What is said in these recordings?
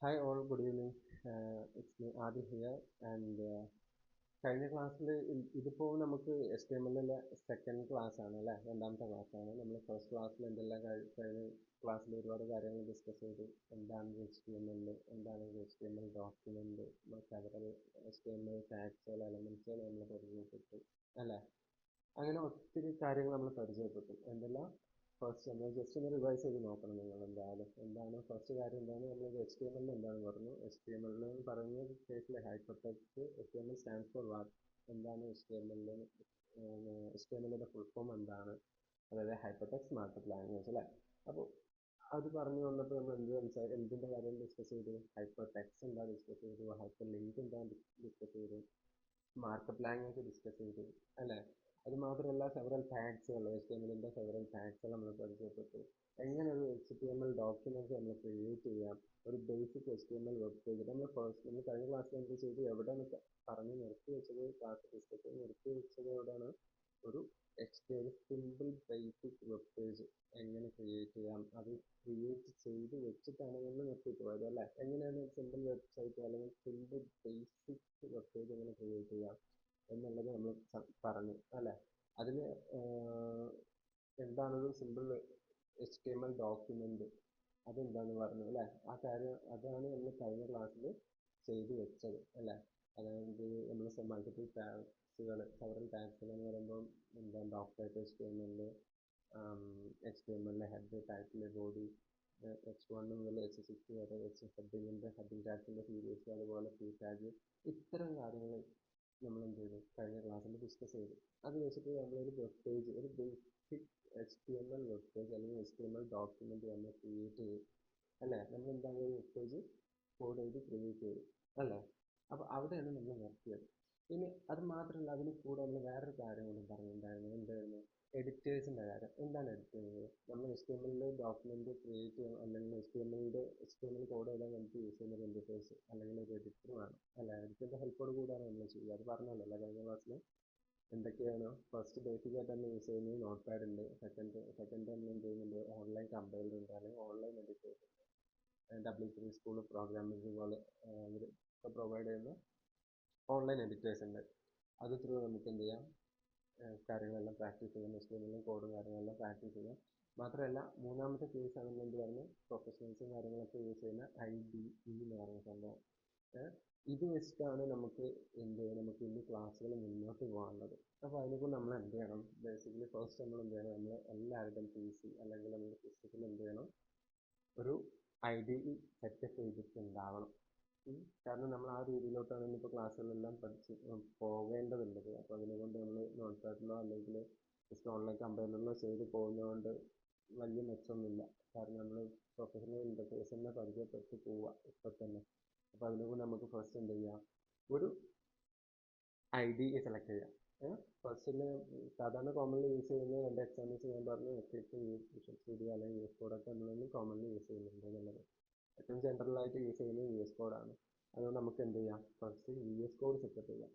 Hi all, good evening. It's me Adi here and കഴിഞ്ഞ ക്ലാസ്സിൽ ഇതിപ്പോൾ നമുക്ക് എച്ച് ടി എം എല്ലിലെ സെക്കൻഡ് ക്ലാസ് ആണ് അല്ലേ, രണ്ടാമത്തെ ക്ലാസ് ആണ്. നമ്മൾ ഫസ്റ്റ് ക്ലാസ്സിൽ എന്തെല്ലാം കഴിഞ്ഞ ക്ലാസ്സിൽ ഒരുപാട് കാര്യങ്ങൾ ഡിസ്കസ് ചെയ്തു. എന്താണ് എച്ച് ടി എം എൽ, എന്താണ് H T M L document, several H T M L ടാഗ്സുകൾ, എലമെന്റ്സുകൾ നമ്മൾ പരിചയപ്പെട്ടു അല്ലേ. അങ്ങനെ ഒത്തിരി കാര്യങ്ങൾ നമ്മൾ പരിചയപ്പെട്ടു. എന്തെല്ലാം ഫസ്റ്റ് നമ്മൾ ജസ്റ്റ് ഒന്ന് റിവൈസ് ചെയ്ത് നോക്കണം നിങ്ങൾ എന്തായാലും. എന്താണ് ഫസ്റ്റ് കാര്യം, എന്താണ് നമ്മൾ എച്ച് ടി എം എൽ എന്താണെന്ന് പറഞ്ഞു. എച്ച് ടി എം എൽ എന്ന് പറയുന്ന കേസിൽ hyper text H T M L stands for what, എന്താണ് H T M L, H T M എല്ലിന്റെ ഫുൾ ഫോം എന്താണ്, അതായത് ഹൈപ്പർ ടെക്സ്റ്റ് മാർക്കപ്പ് ലാംഗ്വേജ് അല്ലേ. അപ്പോൾ അത് പറഞ്ഞു വന്നപ്പോൾ നമ്മൾ എന്തിന്റെ കാര്യം ഡിസ്കസ് ചെയ്തു? ഹൈപ്പർ ടെക്സ്റ്റ് എന്താ ഡിസ്കസ് ചെയ്തു, ഹൈപ്പർ ലിങ്ക് എന്താ ഡിസ്കസ് ചെയ്തു, മാർക്കപ്പ് ലാംഗ്വേജ് ഡിസ്കസ് ചെയ്തു അല്ലേ. അത് മാത്രമല്ല സെവറൽ ടാഗ്സുകൾ, എച്ച് ടി എം എല്ലിൻ്റെ സെവറൽ ടാഗ്സുകൾ നമ്മൾ പരിചയപ്പെട്ടു. എങ്ങനെ ഒരു H T M L document നമ്മൾ ക്രിയേറ്റ് ചെയ്യാം, ഒരു basic H T M L web page നമ്മൾ കഴിഞ്ഞ ക്ലാസ്സിൽ എന്ത് ചെയ്തു, എവിടെയാണ് പറഞ്ഞ് നിർത്തി വെച്ചത്, ക്ലാസ് ഡിസ്കസ് ചെയ്ത് നിർത്തി വെച്ചത് എവിടെയാണ്, ഒരു H T M simple basic web page എങ്ങനെ ക്രിയേറ്റ് ചെയ്യാം, അത് ക്രിയേറ്റ് ചെയ്ത് വെച്ചിട്ടാണ് നമ്മൾ നിർത്തിപ്പോയത് അല്ലേ. എങ്ങനെയാണ് സിമ്പിൾ വെബ്സൈറ്റ് അല്ലെങ്കിൽ സിമ്പിൾ ബേസിക് വെബ് പേജ് എങ്ങനെ ക്രിയേറ്റ് ചെയ്യാം എന്നുള്ളത് നമ്മൾ പറഞ്ഞു അല്ലേ. അതിൽ എന്താണൊരു simple H T M L document, അതെന്താന്ന് പറഞ്ഞു അല്ലേ. ആ കാര്യം അതാണ് നമ്മൾ കഴിഞ്ഞ ക്ലാസ്സിൽ ചെയ്തു വെച്ചത് അല്ലേ. അതായത് നമ്മൾ മൾട്ടിപ്പിൾ ടാഗ്സുകൾ, സെവറൽ ടാഗ്സുകൾ എന്ന് പറയുമ്പോൾ എന്താ doctorate H T M L, H T M L head, title, body, H1 മുതൽ H6 വരെ ഹെഡിങ്ങിൻ്റെ ഹെഡിങ് ടാഗ്സിൻ്റെ സീരീസ്, അതുപോലെ പി ടാഗ്, ഇത്തരം കാര്യങ്ങൾ നമ്മൾ എന്ത് ചെയ്തു കഴിഞ്ഞ ക്ലാസ്സിൽ ഡിസ്കസ് ചെയ്തു. അത് വെച്ചിട്ട് നമ്മളൊരു വെബ് പേജ്, ഒരു basic H T M L web page അല്ലെങ്കിൽ H T M L document നമ്മൾ ക്രിയേറ്റ് ചെയ്തു അല്ലേ. നമ്മൾ എന്താണ് ഒരു വെബ് പേജ് കോഡ് ചെയ്ത് ക്രിയേറ്റ് ചെയ്തു അല്ലേ. അപ്പോൾ അവിടെയാണ് നമ്മൾ നിർത്തിയത്. ഇനി അത് മാത്രമല്ല, അതിന് കൂടെ നമ്മൾ വേറൊരു കാര്യം കൂടി പറഞ്ഞിട്ടുണ്ടായിരുന്നു. എന്തായിരുന്നു? എഡിറ്റേഴ്സിൻ്റെ കാര്യം. എന്താണ് എഡിറ്റേഴ്സ്? നമ്മൾ എച്ച് ടി എം എല്ലിൽ ഡോക്യുമെന്റ് ക്രിയേറ്റ് ചെയ്യാൻ അല്ലെങ്കിൽ H T M L code എഴുതാൻ നമുക്ക് യൂസ് ചെയ്യുന്ന ഒരു എഡിറ്റേഴ്സ് അല്ലെങ്കിൽ ഒരു എഡിറ്റർ വേണം അല്ലേ. എഡിറ്ററിൻ്റെ ഹെൽപ്പോട് കൂടിയാണ് നമ്മൾ ചെയ്യുക. അത് പറഞ്ഞല്ലോ അല്ലേ കഴിഞ്ഞ ക്ലാസ്സിൽ. എന്തൊക്കെയാണ്? ഫസ്റ്റ് ബേസിക് ആയിട്ട് നമ്മൾ യൂസ് ചെയ്യുന്നത് നോട്ട് പാഡ് ഉണ്ട്. സെക്കൻഡ് നമ്മൾ എന്ത് ചെയ്യുന്നുണ്ട്, ഓൺലൈൻ കമ്പൈലർ ഉണ്ട് അല്ലെങ്കിൽ ഓൺലൈൻ എഡിറ്റേഴ്സ് ഉണ്ട്. W3 സ്കൂൾ പ്രോഗ്രാമിംഗ് പോലെ അവർ പ്രൊവൈഡ് ചെയ്യുന്ന ഓൺലൈൻ എഡിറ്റേഴ്സ് ഉണ്ട്. അത് ത്രൂ നമുക്ക് എന്ത് ചെയ്യാം, കാര്യങ്ങളെല്ലാം പ്രാക്ടീസ് ചെയ്യാം, എച്ച് കോഡും കാര്യങ്ങളെല്ലാം പ്രാക്ടീസ് ചെയ്യാം. മാത്രമല്ല മൂന്നാമത്തെ കേസാണ് എന്ത് പറയുന്നത്, പ്രൊഫഷണൽസും കാര്യങ്ങളൊക്കെ യൂസ് ചെയ്യുന്ന IDE എന്ന് പറയുന്ന സംഭവം. ഇത് വെച്ചിട്ടാണ് നമുക്ക് നമുക്ക് ഇന്ന് ക്ലാസ്സുകൾ മുന്നോട്ട് പോകാനുള്ളത്. അപ്പോൾ അതിനെക്കൊണ്ട് നമ്മൾ എന്ത് ചെയ്യണം, ബേസിക്കലി ഫസ്റ്റ് നമ്മൾ എന്ത് ചെയ്യണം, നമ്മൾ എല്ലാവരുടെയും PC അല്ലെങ്കിൽ നമ്മുടെ സിസ്റ്റത്തിൽ എന്ത് ചെയ്യണം, ഒരു IDE സെറ്റപ്പ് ചെയ്തിട്ടുണ്ടാവണം. കാരണം നമ്മൾ ആ രീതിയിലോട്ടാണ് ഇന്നിപ്പോൾ ക്ലാസ്സുകളെല്ലാം പഠിച്ച് പോകേണ്ടതുള്ളത്. അപ്പോൾ അതിനെക്കൊണ്ട് നമ്മൾ നോട്ട് പാഡിലോ അല്ലെങ്കിൽ ജസ്റ്റ് ഓൺലൈൻ കമ്പൈലറിലോ ചെയ്ത് പോകുന്നതുകൊണ്ട് വലിയ മെച്ചമൊന്നുമില്ല. കാരണം നമ്മൾ പ്രൊഫഷണൽ ഇൻ്റർഫേസ് തന്നെ പരിചയപ്പെട്ട് പോവുക ഇപ്പം തന്നെ. അപ്പോൾ അതിനെക്കൊണ്ട് നമുക്ക് ഫസ്റ്റ് എന്ത് ചെയ്യാം, ഒരു IDE സെലക്ട് ചെയ്യാം. ഫസ്റ്റിൽ സാധാരണ കോമൺലി യൂസ് ചെയ്യുന്ന രണ്ട് എക്സാമ്പിൾസ് ഞാൻ പറഞ്ഞു. എക്ലിപ്സും വിഷ്വൽ സ്റ്റുഡിയോ അല്ലെങ്കിൽ VS കോഡൊക്കെ നമ്മളൊന്നും കോമൺലി യൂസ് ചെയ്യുന്നുണ്ട് എന്നുള്ളത്. ഏറ്റവും ജനറലായിട്ട് യൂസ് ചെയ്യുന്നത് VS കോഡാണ്. അതുകൊണ്ട് നമുക്ക് എന്ത് ചെയ്യാം, ഫസ്റ്റ് VS കോഡ് സെറ്റപ്പ് ചെയ്യാം.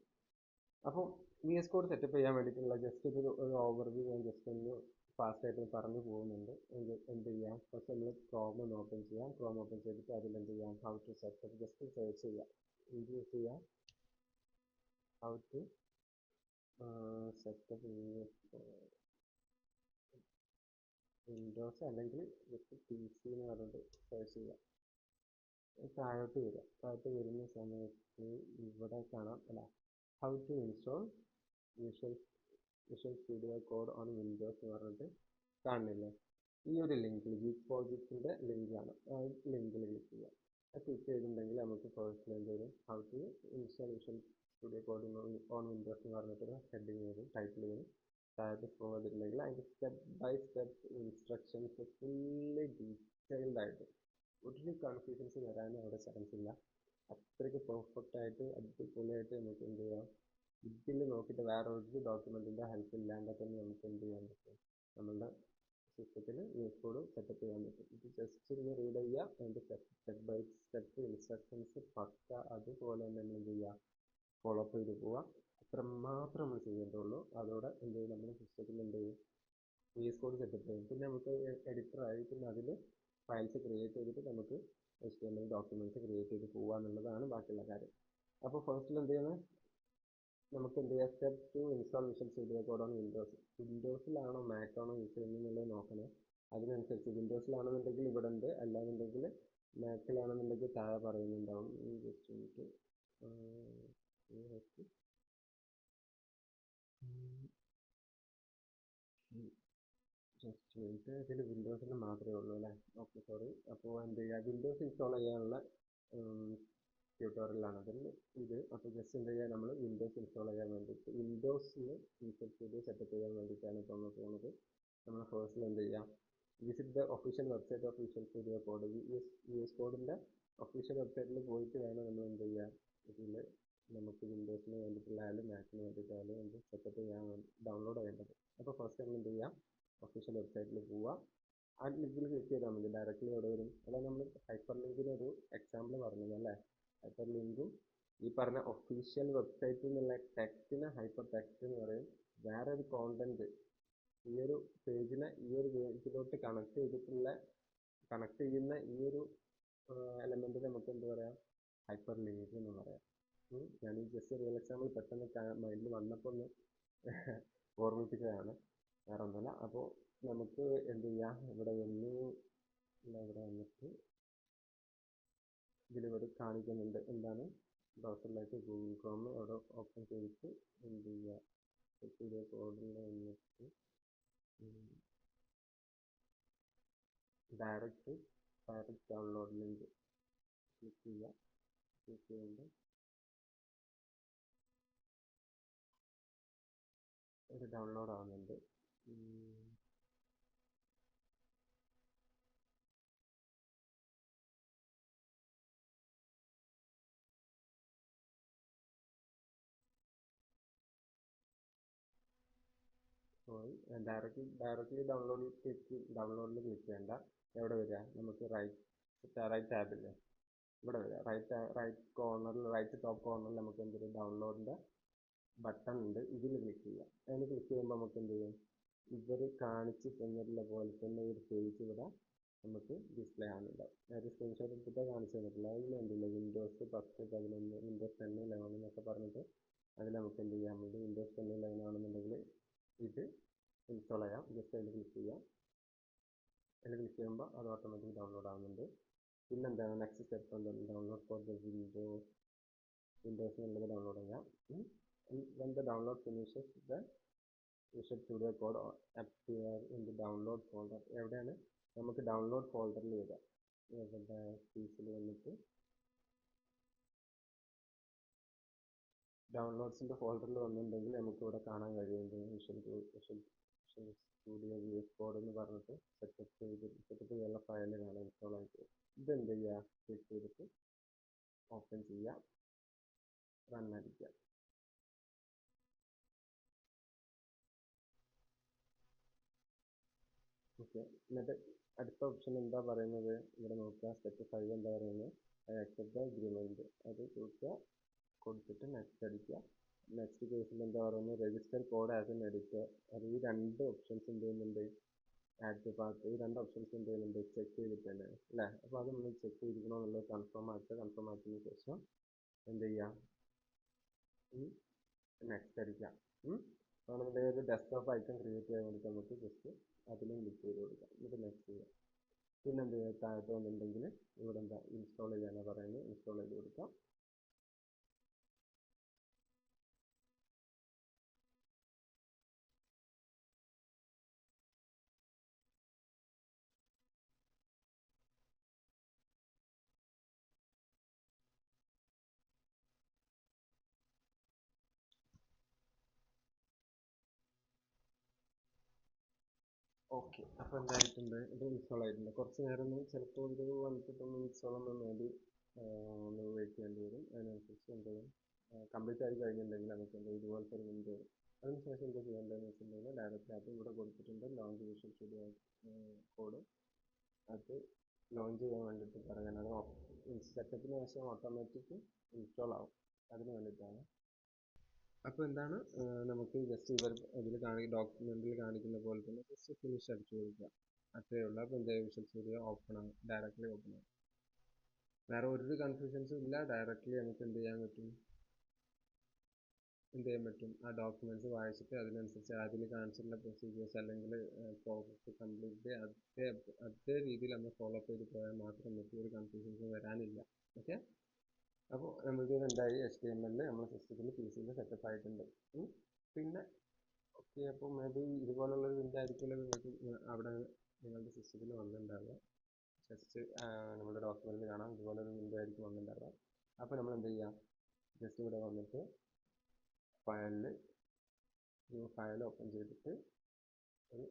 അപ്പോൾ VS കോഡ് സെറ്റപ്പ് ചെയ്യാൻ വേണ്ടിയിട്ടുള്ള ജസ്റ്റ് ഒരു ഓവർവ്യൂ ഞാൻ ജസ്റ്റ് ഒന്ന് ഫാസ്റ്റായിട്ട് പറഞ്ഞു പോകുന്നുണ്ട്. എന്ത് ചെയ്യാം, ഫസ്റ്റ് നമ്മൾ ക്രോം ഒന്ന് ഓപ്പൺ ചെയ്യാം. ക്രോം ഓപ്പൺ ചെയ്തിട്ട് അതിൽ എന്ത് ചെയ്യാം, how to setup just search ചെയ്യാം. യൂസ് ചെയ്യാം ഹൗ ടു സെറ്റപ്പ് വിൻഡോസ് അല്ലെങ്കിൽ ജസ്റ്റ് PC എന്ന് പറഞ്ഞിട്ട് സെർച്ച് ചെയ്യാം. താഴോട്ട് വരിക. താഴോട്ട് വരുന്ന സമയത്ത് ഇവിടെ കാണാം അല്ല, how to install Visual Studio Code on Windows എന്ന് പറഞ്ഞിട്ട് കാണുന്നില്ലേ. ഈ ഒരു ലിങ്കിൽ ഗീക്ക് പ്രോജക്റ്റിൻ്റെ ലിങ്കാണ്. ആ ലിങ്കിൽ ക്ലിക്ക് ചെയ്യാം. ക്ലിക്ക് ചെയ്തിട്ടുണ്ടെങ്കിൽ നമുക്ക് ഫസ്റ്റ് എന്ത് വരും, how to install Visual Studio Code on Windows എന്ന് പറഞ്ഞിട്ടൊരു ഹെഡിങ് വരും, ടൈറ്റിൽ വരും. താഴത്ത് സ്ക്രോൾ ചെയ്തിട്ടുണ്ടെങ്കിൽ അതിൻ്റെ step by step instructions fully detailed ആയിട്ട്, ഒരു കൺഫ്യൂഷൻസ് വരാനും അവിടെ ചാൻസ് ഇല്ല. അത്രയ്ക്ക് പെർഫെക്റ്റ് ആയിട്ട് അടിപൊളിയായിട്ട് നമുക്ക് എന്ത് ചെയ്യാം, ഇതിൽ നോക്കിയിട്ട് വേറെ ഒരു ഡോക്യുമെൻറ്റിൻ്റെ ഹെൽപ്പ് ഇല്ലാണ്ട് തന്നെ നമുക്ക് എന്ത് ചെയ്യാൻ പറ്റും, നമ്മളുടെ സിസ്റ്റത്തിൽ VS കോഡ് സെറ്റപ്പ് ചെയ്യാൻ പറ്റും. ഇത് ജസ്റ്റ് ഒന്ന് റീഡ് ചെയ്യുക, അതിൻ്റെ സ്റ്റെപ്പ് ബൈ സ്റ്റെപ്പ് ഇൻസ്ട്രക്ഷൻസ് പക്ക അതുപോലെ തന്നെ നമ്മൾ എന്ത് ചെയ്യുക, ഫോളോ അപ്പ് ചെയ്ത് പോവുക. അത്രമാത്രം നമ്മൾ ചെയ്യേണ്ടതുള്ളൂ. അതോടെ എന്ത് ചെയ്യും, നമ്മുടെ സിസ്റ്റത്തിൽ എന്ത് ചെയ്യും, VS കോഡ് സെറ്റപ്പ് ചെയ്യും. പിന്നെ നമുക്ക് എഡിറ്ററായി, പിന്നെ അതിൽ ഫയൽസ് ക്രിയേറ്റ് ചെയ്തിട്ട് നമുക്ക് HTML ഡോക്യുമെന്റ്സ് ക്രിയേറ്റ് ചെയ്ത് പോവുക എന്നുള്ളതാണ് ബാക്കിയുള്ള കാര്യം. അപ്പോൾ ഫസ്റ്റിൽ എന്ത് ചെയ്യണം, നമുക്ക് എന്ത് ചെയ്യാം, step 2 install Visual Studio Code on Windows. വിൻഡോസിലാണോ മാക്കാണോ യൂസ് ചെയ്യുന്നത് എന്നുള്ളത് നോക്കണം. അതിനനുസരിച്ച് വിൻഡോസിലാണെന്നുണ്ടെങ്കിൽ ഇവിടെ ഉണ്ട്, അല്ലാന്നുണ്ടെങ്കിൽ മാക്കിലാണെന്നുണ്ടെങ്കിൽ താഴെ പറയുന്നുണ്ടാവും. ജസ്റ്റ് മിനിറ്റ്, ജസ്റ്റ് മിനിറ്റ്, ഇതിൽ വിൻഡോസിൽ മാത്രമേ ഉള്ളൂ അല്ലേ? Okay, sorry. അപ്പോൾ എന്ത് ചെയ്യുക, വിൻഡോസ് ഇൻസ്റ്റാൾ ചെയ്യാനുള്ള ട്യൂട്ടോറിയലാണ് അതിൽ ഇത്. അപ്പോൾ ജസ്റ്റ് എന്ത് ചെയ്യുക, നമ്മൾ വിൻഡോസ് ഇൻസ്റ്റാൾ ചെയ്യാൻ വേണ്ടിയിട്ട് വിൻഡോസിൽ വിഷ്വൽ സ്റ്റുഡിയോ സെറ്റപ്പ് ചെയ്യാൻ വേണ്ടിയിട്ടാണ് ഇപ്പോൾ നമ്മൾ പോകുന്നത്. നമ്മൾ ഫസ്റ്റിൽ എന്ത് ചെയ്യാം, visit the official website of Visual Studio Code. VS കോഡിൻ്റെ ഒഫീഷ്യൽ വെബ്സൈറ്റിൽ പോയിട്ട് വേണം നമ്മൾ എന്ത് ചെയ്യുക, ഇതിൽ നമുക്ക് വിൻഡോസിന് വേണ്ടിയിട്ടുള്ളതായാലും മാക്കിന് വേണ്ടിയിട്ടായാലും എന്ത് സെറ്റപ്പ് ചെയ്യാൻ ഡൗൺലോഡ് ചെയ്യേണ്ടത്. അപ്പോൾ ഫസ്റ്റ് നമ്മൾ എന്ത് ചെയ്യാം, ഒഫീഷ്യൽ വെബ്സൈറ്റിൽ പോവുക. ആ ലിങ്കിൽ ക്ലിക്ക് ചെയ്താൽ മതി, ഡയറക്റ്റ്ലി അവിടെ വരും. അതായത് നമ്മൾ ഹൈപ്പർ ലിങ്കിന് ഒരു എക്സാമ്പിൾ പറഞ്ഞത് അല്ലേ, ഹൈപ്പർ ലിങ്കും ഈ പറഞ്ഞ ഒഫീഷ്യൽ വെബ്സൈറ്റിൽ നിന്നുള്ള ടെക്സ്റ്റിനെ ഹൈപ്പർ ടെക്സ്റ്റ് എന്ന് പറയും. വേറൊരു കോണ്ടന്റ് ഈ ഒരു പേജിനെ ഈ ഒരു പേജിലോട്ട് കണക്ട് ചെയ്യുന്ന ഈ ഒരു എലമെന്റ് നമുക്ക് എന്ത് പറയാം, ഹൈപ്പർ ലിങ്ക് എന്ന് പറയാം. ഞാൻ ഈ ജസ്റ്റ് റിയൽ എക്സാമ്പിൾ പെട്ടെന്ന് മൈൻഡിൽ വന്നപ്പോൾ ഒന്ന് ഓർമ്മിപ്പിച്ചതാണ്, വേറെ ഒന്നുമല്ല. അപ്പോൾ നമുക്ക് എന്ത് ചെയ്യാം, ഇവിടെ വന്നിട്ട് ഇതിലിവിടെ കാണിക്കുന്നുണ്ട് എന്താണ്, ബ്രൗസറിലേക്ക് ഗൂഗിൾ ക്രോം അവിടെ ഓപ്പൺ ചെയ്തിട്ട് എന്ത് ചെയ്യുക, സ്റ്റുഡിയോ കോഡിൽ വന്നിട്ട് ഡയറക്റ്റ് ഡൗൺലോഡ് ലിങ്ക് ക്ലിക്ക് ചെയ്യുക. ക്ലിക്ക് ചെയ്യുമ്പോൾ ഇത് ഡൗൺലോഡ് ആവുന്നുണ്ട്. സോറി, ഡയറക്റ്റ്ലി ഡൗൺലോഡിൽ ക്ലിക്ക് ചെയ്യേണ്ട. എവിടെ വരിക, നമുക്ക് റൈറ്റ് ടാബില്ലേ ഇവിടെ വരിക, റൈറ്റ് ടോപ്പ് കോർണറിൽ നമുക്ക് എന്തൊരു ഡൗൺലോഡിൻ്റെ ബട്ടൺ ഉണ്ട്, ഇതിൽ ക്ലിക്ക് ചെയ്യുക. അതിൽ ക്ലിക്ക് ചെയ്യുമ്പോൾ നമുക്ക് എന്ത് ചെയ്യും, ഇവർ കാണിച്ച് തന്നിട്ടുള്ള പോലെ തന്നെ ഒരു പേജ് ഇവിടെ നമുക്ക് ഡിസ്പ്ലേ ആവുന്നുണ്ടാവും. ഒരു സ്ക്രീൻഷോട്ട് എടുത്തിട്ട് കാണിച്ചു തന്നിട്ടില്ല, അതിൽ എന്തില്ല, വിൻഡോസ് 10, 11, വിൻഡോസ് 10, 11 എന്നൊക്കെ പറഞ്ഞിട്ട് അതിൽ നമുക്ക് എന്ത് ചെയ്യാൻ വേണ്ടി, വിൻഡോസ് 10, 11 ആണെന്നുണ്ടെങ്കിൽ ഇത് ഇൻസ്റ്റാൾ ചെയ്യാം. ജസ്റ്റ് അതിൽ ക്ലിക്ക് ചെയ്യാം. അതിൽ ക്ലിക്ക് ചെയ്യുമ്പോൾ അത് ഓട്ടോമാറ്റിക് ഡൗൺലോഡ് ആവുന്നുണ്ട്. പിന്നെന്താണ് നെക്സ്റ്റ് സ്റ്റെപ്പ്, എന്താണ്, ഡൗൺലോഡ് ഫോർ ദ വിൻഡോസ് എന്നുള്ളത് ഡൗൺലോഡ് ചെയ്യാം. When the download finishes, the Visual Studio Code appear in the download folder. എവിടെയാണ് നമുക്ക് ഡൗൺലോഡ് ഫോൾഡറിൽ വരിക, ഇവിടെ പീസിൽ വന്നിട്ട് ഡൗൺലോഡ്സിൻ്റെ ഫോൾഡറിൽ വന്നിട്ടുണ്ടെങ്കിൽ നമുക്ക് ഇവിടെ കാണാൻ കഴിയുന്നത് വിഷ്വൽ സ്റ്റുഡിയോ VS കോഡ് എന്ന് പറഞ്ഞിട്ട് സെറ്റപ്പ് ചെയ്യാനുള്ള ഫയൽ കാണാൻ ഇൻസ്റ്റാൾ ആയിട്ട്. ഇതെന്ത് ചെയ്യുക, ക്ലിക്ക് ചെയ്തിട്ട് ഓപ്പൺ ചെയ്യുക, റൺ അടിക്കുക. ഓക്കെ, എന്നിട്ട് അടുത്ത ഓപ്ഷൻ എന്താ പറയുന്നത്, ഇവിടെ നോക്കുക, സ്റ്റെപ്പ് 5 എന്താ പറയുന്നത്, ആക്സെപ്റ്റ് ദ അഗ്രിമെൻറ്റ്. അത് കൊടുത്തിട്ട് നെക്സ്റ്റ് അടിക്കുക. നെക്സ്റ്റ് കേസിൽ എന്താ പറയുന്നത്, register code as an editor. അത് ഈ രണ്ട് ഓപ്ഷൻസ് എന്ത് ചെയ്യുന്നുണ്ട്, ആഡ് ടു പാത്ത്, ഈ രണ്ട് ഓപ്ഷൻസ് എന്ത് ചെയ്യുന്നുണ്ട്, ചെക്ക് ചെയ്തിട്ടുണ്ട് അല്ലേ. അപ്പോൾ അത് നമ്മൾ ചെക്ക് ചെയ്തിരിക്കണോ എന്നുള്ളത് കൺഫേം ആക്കിയതിന് ശേഷം എന്ത് ചെയ്യുക, നെക്സ്റ്റ് അടിക്കാം. നമ്മുടെ ഒരു ഡെസ്ക്ടോപ്പ് ഐക്കൺ ക്രിയേറ്റ് ചെയ്യാൻ വേണ്ടിയിട്ട് നമുക്ക് ജസ്റ്റ് അതിലും ക്ലിക്ക് ചെയ്ത് കൊടുക്കാം. ഇത് നെക്സ്റ്റ് ചെയ്യാം. പിന്നെ എന്ത് ചെയ്യുക, താഴത്ത് വന്നിട്ടുണ്ടെങ്കിൽ ഇവിടെ എന്താ ഇൻസ്റ്റാൾ ചെയ്യാനാണ് പറയുന്നത്, ഇൻസ്റ്റാൾ ചെയ്ത് കൊടുക്കാം. ഓക്കെ, അപ്പോൾ എന്തായിട്ടുണ്ട്, ഇത് ഇൻസ്റ്റാൾ ആയിട്ടുണ്ട്. കുറച്ച് നേരം ചിലപ്പോൾ ഇത് വന്നിട്ടൊന്ന് ഇൻസ്റ്റാൾ ഒന്ന് മേബി ഒന്ന് വെയിറ്റ് ചെയ്യേണ്ടി വരും. അതിനനുസരിച്ച് എന്ത് ചെയ്യും, കംപ്ലീറ്റ് ആയി കഴിഞ്ഞിട്ടുണ്ടെങ്കിൽ നമുക്ക് എന്താ ഇതുപോലത്തെ ഒരു വിൻഡോ വരും. അതിനുശേഷം എന്താ ചെയ്യേണ്ടതെന്ന് വെച്ചിട്ടുണ്ടെങ്കിൽ ഡയറക്റ്റ് അത് ഇവിടെ കൊടുത്തിട്ടുണ്ട്, ലോഞ്ച് വിഷ്വൽ സ്റ്റുഡിയോ കോഡ്. അത് ലോഞ്ച് ചെയ്യാൻ വേണ്ടിയിട്ട് പറയാൻ, അത് സെറ്റപ്പിന് ശേഷം ഓട്ടോമാറ്റിക് ഇൻസ്റ്റാൾ ആവും, അതിന് വേണ്ടിയിട്ടാണ്. അപ്പോൾ എന്താണ്, നമുക്ക് ജസ്റ്റ് ഇതിൽ ഡോക്യുമെന്റിൽ കാണിക്കുന്ന പോലെ തന്നെ ജസ്റ്റ് ഫിനിഷ് അടിച്ചു കൊടുക്കുക. അത്രയേ ഉള്ളൂ. അപ്പോൾ എന്ത് ചെയ്യും, വിഷ്വൽ സ്റ്റുഡിയോ ഓപ്പൺ ആകും, ഡയറക്റ്റ്ലി ഓപ്പൺ ആകും. വേറെ ഒരു കൺഫ്യൂഷൻസും ഇല്ല. ഡയറക്റ്റ്ലി നമുക്ക് എന്ത് ചെയ്യാൻ പറ്റും, ആ ഡോക്യുമെന്റ്സ് വായിച്ചിട്ട് അതിനനുസരിച്ച് അതിൽ കാണിച്ചിട്ടുള്ള പ്രൊസീജിയേഴ്സ് അല്ലെങ്കിൽ പ്രോസസ്സ് കംപ്ലീറ്റ് അതേ രീതിയിൽ നമ്മൾ ഫോളോ അപ്പ് ചെയ്ത് പോയാൽ മാത്രം നമുക്ക് ഒരു കൺഫ്യൂഷൻസും വരാനില്ല. ഓക്കെ, അപ്പോൾ നമ്മൾക്ക് എന്തായി, HTML നമ്മുടെ സിസ്റ്റത്തിൽ PC സെറ്റപ്പ് ആയിട്ടുണ്ട്. പിന്നെ ഓക്കെ, അപ്പോൾ മേ ബി ഇതുപോലുള്ളൊരു വിൻഡോ ആയിരിക്കുമല്ലോ നിങ്ങൾക്ക് അവിടെ നിങ്ങളുടെ സിസ്റ്റത്തിൽ വന്നിട്ടുണ്ടാവുക. ജസ്റ്റ് നമ്മുടെ ഡോക്യുമെന്റിൽ കാണാം, ഇതുപോലൊരു വിൻഡോ ആയിരിക്കും വന്നിട്ടുണ്ടാവുക. അപ്പോൾ നമ്മൾ എന്ത് ചെയ്യുക, ജസ്റ്റ് ഇവിടെ വന്നിട്ട് ന്യൂ ഫയൽ ഓപ്പൺ ചെയ്തിട്ട് ഒരു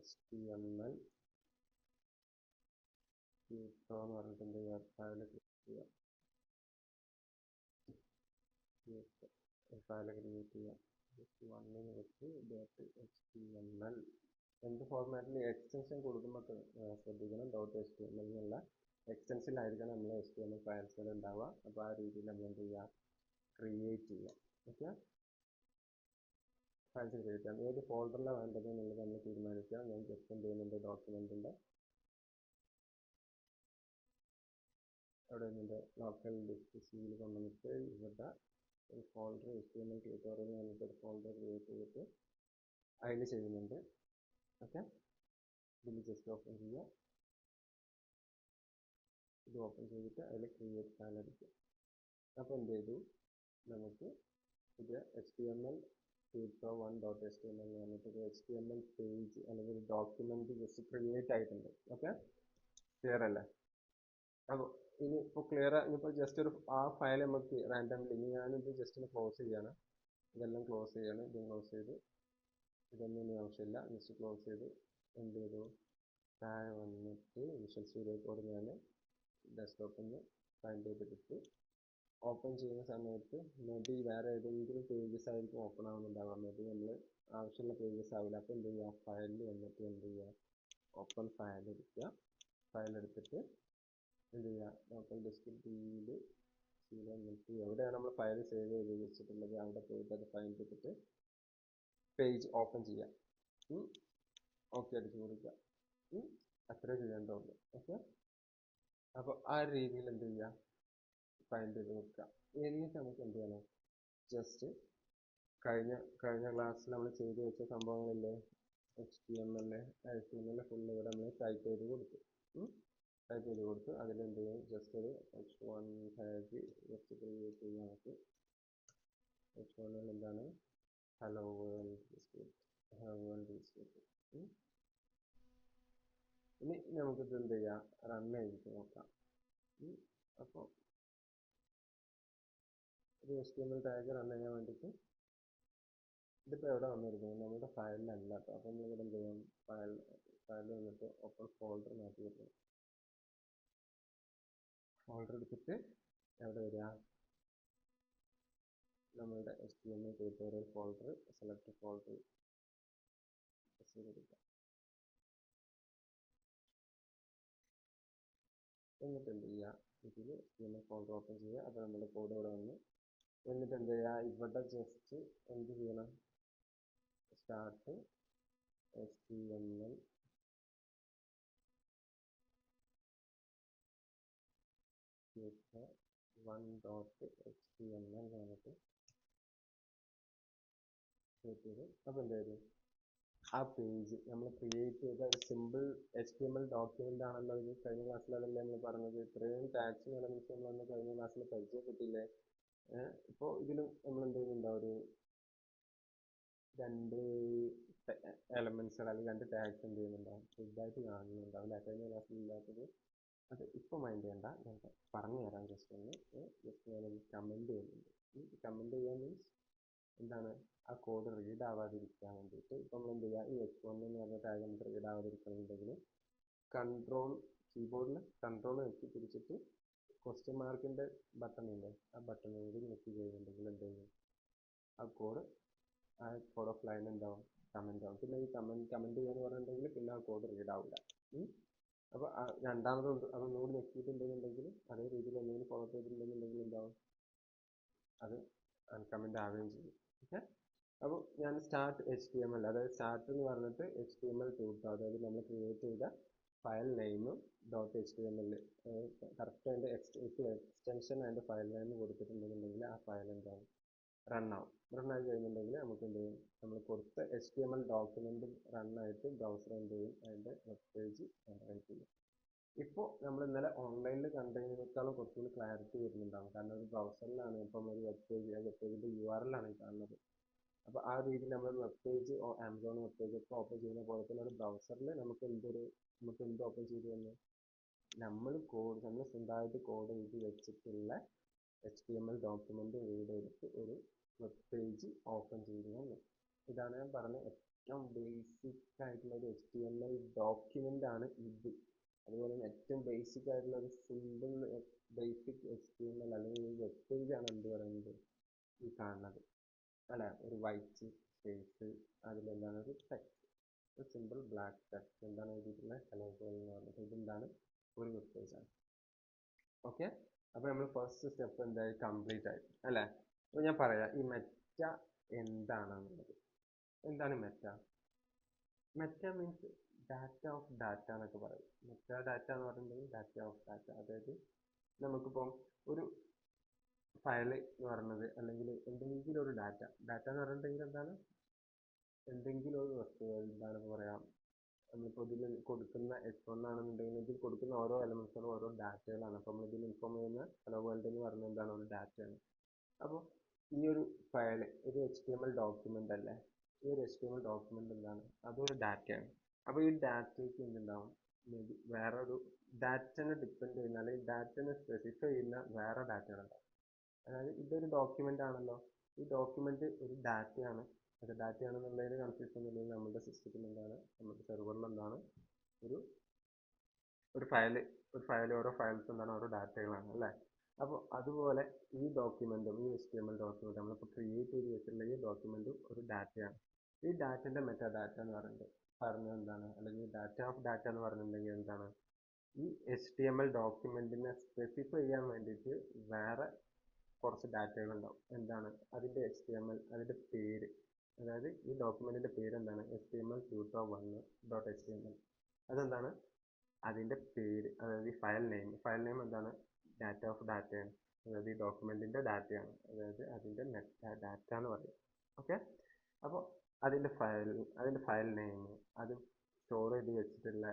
HTML intro എന്ന് പറഞ്ഞിട്ട് എന്ത് ചെയ്യുക, ഫയൽ ക്രിയേറ്റ് ചെയ്യുക. ഫയൽ ക്രിയേറ്റ് ചെയ്യുക. ജസ്റ്റ് വണ്ണിന് വെച്ച് .html എന്ത് ഫോർമാറ്റിൽ എക്സ്റ്റൻഷൻ കൊടുക്കുമ്പോൾ ശ്രദ്ധിക്കണം, .html എന്നുള്ള എക്സ്റ്റൻഷനിലായിരിക്കണം നമ്മൾ HTML ഫയൽസുകൾ ഉണ്ടാവുക. അപ്പോൾ ആ രീതിയിൽ നമ്മൾ എന്ത് ചെയ്യുക, ക്രിയേറ്റ് ചെയ്യുക. ഓക്കെ, ഫയൽസ് ക്രിയേറ്റ് ചെയ്യാം. ഏത് ഫോൾഡറിലാണ് വേണ്ടത് എന്നുള്ളത് നമ്മൾ തീരുമാനിക്കുക. ഞാൻ ജസ്റ്റ് എന്ത് ചെയ്യുന്നുണ്ട്, ഡോക്യുമെന്റിന്റെ അവിടെ നിന്നിട്ട് ലോക്കൽ ഡിസ്ക് സിയിൽ കൊണ്ടുവന്നിട്ട് ഇവിടെ ഒരു ഫോൾഡർ HTML ട്യൂട്ടോറിയൽ എന്ന് പറഞ്ഞിട്ട് ഒരു ഫോൾഡർ ക്രിയേറ്റ് ചെയ്തിട്ട് അതിൽ ചെയ്യുന്നുണ്ട്. ഓക്കെ, ഇതിൽ ജസ്റ്റ് ഓപ്പൺ ചെയ്യുക. ഇത് ഓപ്പൺ ചെയ്തിട്ട് അതിൽ ക്രിയേറ്റ് ഫയൽ അടിക്കുക. അപ്പോൾ എന്ത് ചെയ്തു, നമുക്ക് ഇത് HTML tutor1.html എന്ന് പറഞ്ഞിട്ട് ഒരു HTML പേജ് അല്ലെങ്കിൽ ഒരു ഡോക്യുമെന്റ് ജസ്റ്റ് ക്രിയേറ്റ് ആയിട്ടുണ്ട്. ഓക്കെ, ക്ലിയർ അല്ലേ? അപ്പോൾ ഇനി ഇപ്പോൾ ക്ലിയർ, ഇനിയിപ്പോൾ ജസ്റ്റ് ഒരു ആ ഫയൽ നമുക്ക് റാൻഡംലി, ഇനി ഞാനിത് ജസ്റ്റ് ഒന്ന് ക്ലോസ് ചെയ്യാണ്, ഇതെല്ലാം ക്ലോസ് ചെയ്യാണ്. ഇത് ക്ലോസ് ചെയ്ത്, ഇതൊന്നും ഇനി ആവശ്യമില്ല, ജസ്റ്റ് ക്ലോസ് ചെയ്ത് എന്ത് ചെയ്തു, താഴെ വന്നിട്ട് വിഷ്വൽ സ്റ്റുഡിയോ കോഡ് ഞാൻ ഡെസ്ക്ടോപ്പിൽ നിന്ന് ഫൈൻഡ് ചെയ്തെടുത്ത് ഓപ്പൺ ചെയ്യുന്ന സമയത്ത് മേ ബി വേറെ ഏതെങ്കിലും പേജസ് ആയിരിക്കും ഓപ്പൺ ആവുന്നുണ്ടാവുക. മേ ബി നമ്മൾ ആവശ്യമുള്ള പേജസ് ആവില്ല. അപ്പോൾ എന്ത് ചെയ്യുക, ഫയലിൽ വന്നിട്ട് എന്ത് ചെയ്യുക, ഓപ്പൺ ഫയൽ എടുക്കുക. ഫയൽ എടുത്തിട്ട് എന്ത് ചെയ്യുക, ലോക്കൽ ഡിസ്ക് ഡിയിൽ വന്നിട്ട് എവിടെയാണ് നമ്മൾ ഫയൽ സേവ് ചെയ്ത് വെച്ചിട്ടുള്ളത് അവിടെ പോയിട്ട് അത് ഫൈൻഡ് ചെയ്തിട്ട് പേജ് ഓപ്പൺ ചെയ്യാം. ഓക്കെ അടിച്ചു കൊടുക്കുക. അത്രേ ചെയ്യേണ്ടതുള്ളൂ. ഓക്കെ, അപ്പോൾ ആ രീതിയിൽ എന്ത് ചെയ്യുക, ഫൈൻഡ് ചെയ്ത് വെക്കുക. എന്നിട്ട് നമുക്ക് എന്ത് ചെയ്യണം, ജസ്റ്റ് കഴിഞ്ഞ ക്ലാസ്സിൽ നമ്മൾ ചെയ്ത് വെച്ച സംഭവങ്ങളില്ലേ, HTML ഫുള്ള് ഇവിടെ നമ്മൾ ടൈപ്പ് ചെയ്ത് കൊടുത്തു. അതിലെന്ത് ചെയ്യും, ജസ്റ്റ് ഒരു H1 ടാഗ് ജസ്റ്റ് ക്രിയേറ്റ് ചെയ്യാൻ നമുക്ക്. H1 എന്താണ്, ഹലോ വേൾഡ്. ഇനി നമുക്കിത് എന്ത് ചെയ്യാം, റൺ ചെയ്തിട്ട് നോക്കാം. അപ്പോൾ ഒരു HTML ടാഗ് റൺ ചെയ്യാൻ വേണ്ടിയിട്ട് ഇതിപ്പോൾ എവിടെ വന്നിരിക്കുന്നത്, നമ്മുടെ ഫയലിലല്ല കേട്ടോ. അപ്പോൾ നമ്മളിവിടെ എന്ത് ചെയ്യും, ഫയൽ വന്നിട്ട് ഓപ്പൺ ഫോൾഡർ മാറ്റി വെക്കണം. ഫോൾഡർ എടുത്തിട്ട് എവിടെ വരിക, നമ്മളുടെ HTML tutorial folder select folder ചെയ്തെടുക്കുക. എന്നിട്ട് എന്ത് ചെയ്യുക, ഇതിൽ HTML ഫോൾഡർ ഓപ്പൺ ചെയ്യുക. അപ്പോൾ നമ്മുടെ കോഡ് ഇവിടെ വന്നു. എന്നിട്ട് എന്ത് ചെയ്യുക, ഇവിടെ ജസ്റ്റ് എന്ത് ചെയ്യണം, സ്റ്റാർട്ട് HTML tutor1.html എന്ന് പറഞ്ഞിട്ട് ക്രിയേറ്റ് ചെയ്തു. അപ്പോൾ എന്ത് ചെയ്തു, ആ പേജ് നമ്മൾ ക്രിയേറ്റ് ചെയ്ത ഒരു സിമ്പിൾ HTML ഡോക്യുമെന്റ് ആണല്ലോ ഇത്. കഴിഞ്ഞ ക്ലാസ്സിൽ അതല്ലേ നമ്മൾ പറഞ്ഞത്, ഇത്രയും ടാഗ്സും എലമെന്റ്സും നമ്മൾ കഴിഞ്ഞ ക്ലാസ്സിൽ പരിചയപ്പെട്ടില്ലേ. ഇപ്പോൾ ഇതിലും നമ്മൾ എന്ത് ചെയ്യുന്നുണ്ടാവും, ഒരു രണ്ട് എലമെന്റ്സുകൾ അല്ലെങ്കിൽ രണ്ട് ടാഗ്സ് എന്ത് ചെയ്യുന്നുണ്ടാവും, ഇതായിട്ട് കാണുന്നുണ്ടാവും അല്ലേ. കഴിഞ്ഞ ക്ലാസ്സിൽ ഇല്ലാത്തത് അത് ഇപ്പോൾ മൈൻഡ് ചെയ്യണ്ട, ഞാൻ പറഞ്ഞു തരാം. ജസ്റ്റ് ഞാനത് കമന്റ് ചെയ്യുന്നുണ്ട്. കമന്റ് ചെയ്യാൻ മീൻസ് എന്താണ്, ആ കോഡ് റീഡ് ആവാതിരിക്കാൻ വേണ്ടിയിട്ട്. ഇപ്പം നമ്മൾ എന്ത് ചെയ്യുക, ഈ H1 എന്ന് പറഞ്ഞ ടാഗ് നമുക്ക് റീഡ് ആവാതിരിക്കണമെന്നുണ്ടെങ്കിൽ കീബോർഡിൽ കൺട്രോൾ വെച്ച് പിടിച്ചിട്ട് ക്വസ്റ്റ്യൻ മാർക്കിൻ്റെ ബട്ടൺ ഇല്ലേ, ആ ബട്ടൺ കൂടി ഞെക്കി ചെയ്യുന്നുണ്ടെങ്കിൽ എന്ത് ചെയ്യും, ആ കോഡ് ഓഫ് ലൈൻ എന്താവും, കമന്റ് ആവും. പിന്നെ ഈ കമന്റ് ചെയ്യാന്ന് പറഞ്ഞിട്ടുണ്ടെങ്കിൽ പിന്നെ ആ കോഡ് റീഡ് ആവില്ല. അപ്പോൾ രണ്ടാമതുണ്ട് അതൊന്നുകൂടി ഞെക്കിയിട്ടുണ്ടെന്നുണ്ടെങ്കിൽ അതേ രീതിയിൽ എന്തെങ്കിലും ഫോളോ ചെയ്തിട്ടുണ്ടെന്നുണ്ടെങ്കിൽ എന്താവും, അത് അൺകമന്റ് ആവുകയും ചെയ്യും. ഓക്കെ, അപ്പോൾ ഞാൻ സ്റ്റാർട്ട് HTML, അതായത് സ്റ്റാർട്ട് എന്ന് പറഞ്ഞിട്ട് HTML ടൂട്ടോ, അതായത് നമ്മൾ ക്രിയേറ്റ് ചെയ്ത ഫയൽ നെയിമും .html കറക്റ്റ് അതിൻ്റെ എക്സ്റ്റൻഷൻ അതിൻ്റെ ഫയൽ നെയിം കൊടുത്തിട്ടുണ്ടെന്നുണ്ടെങ്കിൽ ആ ഫയൽ എന്താണ് റൺ ആവും. റൺ ആയി കഴിയുന്നുണ്ടെങ്കിൽ നമുക്ക് എന്ത് ചെയ്യും, നമ്മൾ കൊടുത്ത HTML ഡോക്യുമെന്റ് റൺ ആയിട്ട് ബ്രൗസർ എന്ത് ചെയ്യും, അതിൻ്റെ വെബ് പേജ് ജനറേറ്റ് ചെയ്യും. ഇപ്പോൾ നമ്മൾ ഇന്നലെ ഓൺലൈനിൽ കണ്ടതിനേക്കാളും കുറച്ചുകൂടി ക്ലാരിറ്റി വരുന്നുണ്ടാവും, കാരണം ഒരു ബ്രൗസറിലാണ് ഇപ്പം ഒരു വെബ് പേജ്, ആ വെബ് പേജിൻ്റെ URL ആണ് ഈ കാണുന്നത്. അപ്പോൾ ആ രീതിയിൽ നമ്മൾ web page Amazon web page ഒക്കെ ഓപ്പൺ ചെയ്യുന്ന പോലെ തന്നെ ഒരു ബ്രൗസറിൽ നമുക്ക് എന്ത് ഓപ്പൺ ചെയ്ത് തന്നെ നമ്മൾ സ്വന്തമായിട്ട് കോഡ് എഴുതി വെച്ചിട്ടുള്ള HTML ഡോക്യുമെന്റ് റീഡ് ചെയ്തിട്ട് ഒരു വെബ് പേജ് ഓപ്പൺ ചെയ്ത് തന്നെ. ഇതാണ് ഞാൻ പറഞ്ഞ ഏറ്റവും ബേസിക് ആയിട്ടുള്ള ഒരു HTML ഡോക്യുമെന്റ് ആണ് ഇത്. അതുപോലെ തന്നെ ഏറ്റവും ബേസിക് ആയിട്ടുള്ള ഒരു സിമ്പിൾ ബേസിക് HTML അല്ലെങ്കിൽ വെബ് പേജ് ആണ് എന്ത് പറയുന്നത്, ഈ കാണുന്നത് അല്ല, ഒരു വൈറ്റ് സ്പേസ് അതിലെന്താണ് ഒരു ടെക്സ്റ്റ്, ഒരു സിമ്പിൾ ബ്ലാക്ക് ടെക്സ്റ്റ് എന്താണ് എഴുതിയിട്ടുള്ളത്, ഹലോ വേൾഡ് എന്ന് പറഞ്ഞിട്ട്. ഇതെന്താണ് ഒരു വെബ് പേജ് ആണ്. ഓക്കെ, അപ്പോൾ നമ്മൾ ഫസ്റ്റ് സ്റ്റെപ്പ് എന്തായി കംപ്ലീറ്റ് ആയി അല്ലേ. അപ്പോൾ ഞാൻ പറയാം ഈ മെറ്റ എന്താണെന്നുള്ളത്. എന്താണ് Meta? Meta means data of data എന്നൊക്കെ പറയും. മെറ്റ ഡാറ്റ എന്ന് പറയുന്നത് ഡാറ്റ ഓഫ് ഡാറ്റ, അതായത് നമുക്കിപ്പം ഒരു ഫയൽ എന്ന് പറയുന്നത് അല്ലെങ്കിൽ എന്തെങ്കിലും ഒരു ഡാറ്റ എന്ന് പറഞ്ഞിട്ടുണ്ടെങ്കിൽ എന്താണ്, എന്തെങ്കിലും ഒരു വസ്തു, എന്താണ് പറയാം, നമ്മളിപ്പോൾ ഇതിൽ കൊടുക്കുന്ന H1 ആണെന്നുണ്ടെങ്കിൽ ഇതിൽ കൊടുക്കുന്ന ഓരോ എലമെന്റ്സുകളും ഓരോ ഡാറ്റകളാണ്. അപ്പോൾ നമ്മൾ ഇതിൽ ഇൻഫോം ചെയ്യുന്ന ഹലോ വേൾഡ് എന്ന് പറയുന്നത് എന്താണ്, ഒരു ഡാറ്റയാണ്. അപ്പോൾ ഈ ഒരു ഫയൽ ഒരു HTML ഡോക്യുമെന്റ് അല്ലേ, ഈ ഒരു HTML ഡോക്യുമെന്റ് എന്താണ്, അതൊരു ഡാറ്റയാണ്. അപ്പോൾ ഈ ഡാറ്റയ്ക്ക് എന്തുണ്ടാവും, വേറൊരു ഡാറ്റനെ ഡിപ്പെൻഡ് ചെയ്യുന്ന അല്ലെങ്കിൽ ഡാറ്റനെ സ്പെസിഫൈ ചെയ്യുന്ന വേറെ ഡാറ്റകളുണ്ടാവും. അതായത് ഇതൊരു ഡോക്യുമെന്റ് ആണല്ലോ, ഈ ഡോക്യുമെന്റ് ഒരു ഡാറ്റയാണ്. അത് ഡാറ്റയാണെന്നുള്ളതിന് കൺഫ്യൂഷൻ ഒന്നുമില്ലെങ്കിൽ നമ്മുടെ സിസ്റ്റത്തിൽ എന്താണ്, നമ്മുടെ സെർവറിൽ എന്താണ് ഒരു ഫയൽ ഓരോ ഫയൽസ് എന്താണ്, ഓരോ ഡാറ്റകളാണ് അല്ലേ. അപ്പോൾ അതുപോലെ ഈ ഡോക്യുമെന്റും ഈ HTML ഡോക്യുമെന്റ് നമ്മളിപ്പോൾ ക്രിയേറ്റ് ചെയ്ത് വെച്ചിട്ടുള്ള ഈ ഡോക്യുമെന്റും ഒരു ഡാറ്റയാണ്. ഈ ഡാറ്റന്റെ മെറ്റാ ഡാറ്റ എന്ന് പറഞ്ഞത് എന്താണ്, അല്ലെങ്കിൽ ഡാറ്റ ഓഫ് ഡാറ്റ എന്ന് പറഞ്ഞിട്ടുണ്ടെങ്കിൽ എന്താണ്, ഈ HTML ഡോക്യുമെന്റിനെ സ്പെസിഫൈ ചെയ്യാൻ വേണ്ടിയിട്ട് വേറെ കുറച്ച് ഡാറ്റകൾ ഉണ്ടാവും. എന്താണ് അതിൻ്റെ HTML, അതിൻ്റെ പേര്, അതായത് ഈ ഡോക്യുമെന്റിന്റെ പേര് എന്താണ്, HTML2.1.html. അതെന്താണ് അതിൻ്റെ പേര്, അതായത് ഈ ഫയൽ നെയിം എന്താണ്, ഡാറ്റ ഓഫ് ഡാറ്റയാണ്, അതായത് ഈ ഡോക്യുമെന്റിന്റെ ഡാറ്റയാണ്, അതായത് അതിൻ്റെ മെറ്റാ ഡാറ്റ എന്ന് പറയും. ഓക്കെ, അപ്പോൾ അതിൻ്റെ ഫയൽ നെയിം, അത് സ്റ്റോർ ചെയ്ത് വെച്ചിട്ടുള്ള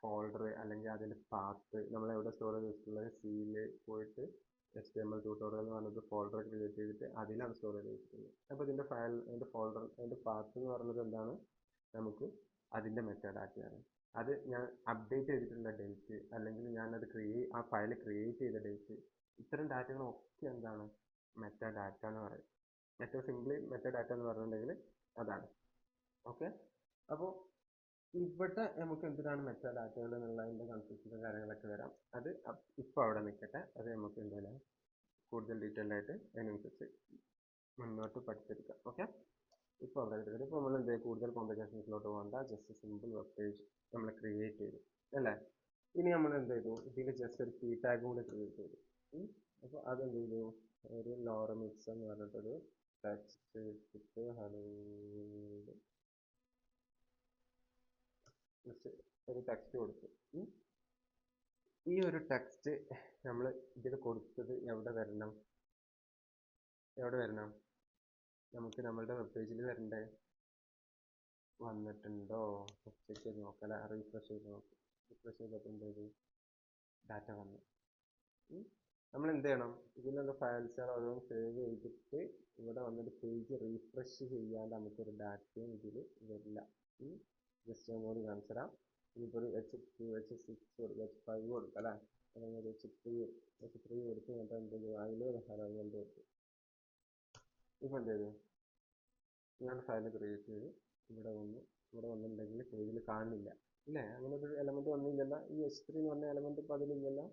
ഫോൾഡർ അല്ലെങ്കിൽ അതിൻ്റെ പാത്ത്, നമ്മൾ എവിടെ സ്റ്റോർ ചെയ്ത് വെച്ചിട്ടുള്ളത്, സിയിൽ പോയിട്ട് HTML ട്യൂട്ടോറിയൽ എന്ന് പറഞ്ഞൊരു ഫോൾഡർ ക്രിയേറ്റ് ചെയ്തിട്ട് അതിലാണ് സ്റ്റോർ ചെയ്ത് വെച്ചിട്ടുള്ളത്. അപ്പോൾ ഇതിൻ്റെ ഫോൾഡർ, അതിൻ്റെ പാത്ത് എന്ന് പറയുന്നത് എന്താണ്, നമുക്ക് അതിൻ്റെ മെറ്റാ ഡാറ്റയാണ്. അത് ഞാൻ അപ്ഡേറ്റ് ചെയ്തിട്ടുള്ള ഡേറ്റ്, അല്ലെങ്കിൽ ഞാനത് ആ ഫയൽ ക്രിയേറ്റ് ചെയ്ത ഡേറ്റ്, ഇത്തരം ഡാറ്റകളൊക്കെ എന്താണ് മെറ്റാ ഡാറ്റ എന്ന് പറയും. ഏറ്റവും സിംപ്ലി മെറ്റാ ഡാറ്റ എന്ന് പറഞ്ഞിട്ടുണ്ടെങ്കിൽ അതാണ്. ഓക്കെ, അപ്പോൾ ഇവിടെ നമുക്ക് എന്തിനാണ് മെറ്റാ ഡാറ്റകൾ എന്നുള്ളതിൻ്റെ കൺഫ്യൂഷനും കാര്യങ്ങളൊക്കെ വരാം. അത് ഇപ്പോൾ അവിടെ നിൽക്കട്ടെ, അത് നമുക്ക് എന്തെങ്കിലും കൂടുതൽ ഡീറ്റെയിൽ ആയിട്ട് അതിനനുസരിച്ച് മുന്നോട്ട് പഠിച്ചെടുക്കാം. ഓക്കെ, ഇപ്പോൾ അവിടെ എടുത്തിട്ട് ഇപ്പോൾ നമ്മൾ എന്ത് കൂടുതൽ കോംപ്ലിക്കേഷൻസിലോട്ട് പോകണ്ട, ജസ്റ്റ് സിമ്പിൾ വെബ് പേജ് നമ്മൾ ക്രിയേറ്റ് ചെയ്തു അല്ലേ. ഇനി നമ്മൾ എന്ത് ചെയ്തു, ഇതിൽ ജസ്റ്റ് ഒരു കീ ടാഗ് കൂടി ക്രിയേറ്റ് ചെയ്തു. അപ്പോൾ അതെന്ത് ചെയ്തു, ഒരു ലോറമിക്സ് എന്ന് പറഞ്ഞിട്ടൊരു ടെക്സ്റ്റ് ഇട്ടിട്ട് ഹലോ ഒരു ടെക്സ്റ്റ് കൊടുത്തു. ഈ ഒരു ടെക്സ്റ്റ് നമ്മൾ ഇതിൽ കൊടുത്തത് എവിടെ വരണം, നമുക്ക് നമ്മളുടെ വെബ് പേജിൽ വരണ്ടേ, വന്നിട്ടുണ്ടോ ചെക്ക് ചെയ്ത് നോക്കാം, റീഫ്രഷ് ചെയ്ത് നോക്കാം. റീഫ്രഷ് ചെയ്തപ്പോൾ എന്ത് ചെയ്തു, ഡാറ്റ വന്നു. നമ്മൾ എന്ത് ചെയ്യണം, ഇതിലുള്ള ഫയൽസുകൾ ഓരോന്ന് സേവ് ചെയ്തിട്ട് ഇവിടെ വന്നിട്ട് പേജ് റീഫ്രഷ് ചെയ്യാണ്ട് നമുക്കൊരു ഡാറ്റയും ഇതിൽ വരില്ല. ജസ്റ്റ് ഒന്നുകൂടി കാണിച്ചു തരാം. ഇനിയിപ്പോൾ ഒരു H2, H6, H5 കൊടുക്കാം അല്ലേ, അല്ലെങ്കിൽ H3 കൊടുത്ത് എന്നിട്ട് എന്ത് ചെയ്യും, അതിൽ ഹലോ കൊടുത്തു. ഇപ്പം എന്ത് ചെയ്തു, ഞാൻ ഫയൽ ക്രിയേറ്റ് ചെയ്ത് ഇവിടെ വന്നിട്ടുണ്ടെങ്കിൽ പേജിൽ കാണുന്നില്ല ഇല്ലേ, അങ്ങനെ ഒരു എലമെന്റ് വന്നില്ലല്ലോ. ഈ H3 എന്ന് പറഞ്ഞ എലമെന്റ് ഇപ്പോൾ അതിലില്ലല്ലോ.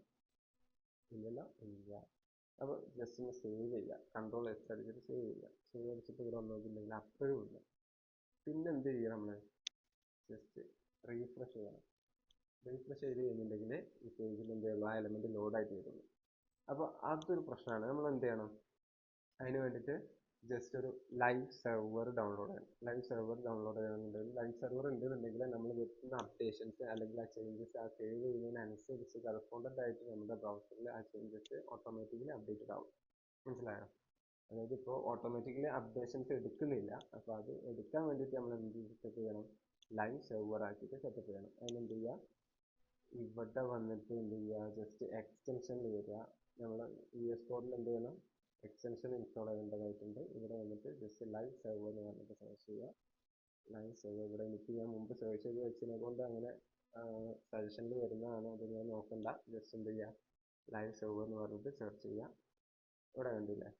അപ്പോൾ ജസ്റ്റ് ഒന്ന് സേവ് ചെയ്യുക, Ctrl+S അടിച്ചിട്ട് സേവ് ചെയ്യുക. സേവ് അടിച്ചിട്ട് ഇവിടെ വന്ന് നോക്കിയിട്ടുണ്ടെങ്കിൽ അപ്പോഴും ഇല്ല. പിന്നെ എന്ത് ചെയ്യണം, നമ്മൾ ജസ്റ്റ് റീഫ്രഷ് ചെയ്യണം. റീഫ്രഷ് ചെയ്ത് കഴിഞ്ഞിട്ടുണ്ടെങ്കിൽ ഈ പേജിൽ എന്ത് ചെയ്യുള്ളൂ, ആ എലമെന്റ് ലോഡായിട്ട് വരുള്ളൂ. അപ്പോൾ അതൊരു പ്രശ്നമാണ്. നമ്മൾ എന്ത് ചെയ്യണം, അതിന് വേണ്ടിയിട്ട് ജസ്റ്റ് ഒരു ലൈവ് സെർവർ ഡൗൺലോഡ് ചെയ്യണം. ലൈവ് സെർവർ ഡൗൺലോഡ് ചെയ്യണമെന്നുണ്ടെങ്കിൽ ലൈവ് സെർവർ ഉണ്ടെന്നുണ്ടെങ്കിൽ നമ്മൾ വരുത്തുന്ന അപ്ഡേഷൻസ് അല്ലെങ്കിൽ ആ ചേഞ്ചസ് ആ സേവ് ചെയ്യുന്നതിനനുസരിച്ച് കറസ്പോണ്ടൻ്റ് ആയിട്ട് നമ്മുടെ ബ്രൗസറിൽ ആ ചേഞ്ചസ് ഓട്ടോമാറ്റിക്കലി അപ്ഡേറ്റഡ് ആവും. മനസ്സിലായോ? അതായത് ഇപ്പോൾ ഓട്ടോമാറ്റിക്കലി അപ്ഡേഷൻസ് എടുക്കുന്നില്ല. അപ്പോൾ അത് എടുക്കാൻ വേണ്ടിയിട്ട് നമ്മൾ എന്ത് സെറ്റ് ചെയ്യണം? ലൈവ് സെർവർ ആക്കിയിട്ട് സെറ്റപ്പ് ചെയ്യണം. അതിനെന്ത് ചെയ്യുക? ഇവിടെ വന്നിട്ട് എന്ത് ചെയ്യുക? ജസ്റ്റ് എക്സ്റ്റൻഷനിൽ വരിക. നമ്മൾ VS കോഡിൽ എന്ത് ചെയ്യണം? എക്സ്റ്റൻഷൻ ഇൻസ്റ്റാൾ ചെയ്യേണ്ടതായിട്ടുണ്ട്. ഇവിടെ വന്നിട്ട് ജസ്റ്റ് ലൈവ് സെർവർ എന്ന് പറഞ്ഞിട്ട് സെർച്ച് ചെയ്യുക. ലൈവ് സെർവർ ഇവിടെ എനിക്ക് ഞാൻ മുമ്പ് സെർച്ച് ചെയ്ത് വെച്ചതിനെ കൊണ്ട് അങ്ങനെ സജഷനിൽ വരുന്നതാണ്. അത് ഞാൻ നോക്കണ്ട. ജസ്റ്റ് എന്ത് ചെയ്യുക? ലൈവ് സെർവർ എന്ന് പറഞ്ഞിട്ട് സെർച്ച് ചെയ്യുക. ഇവിടെ കണ്ടില്ലേ?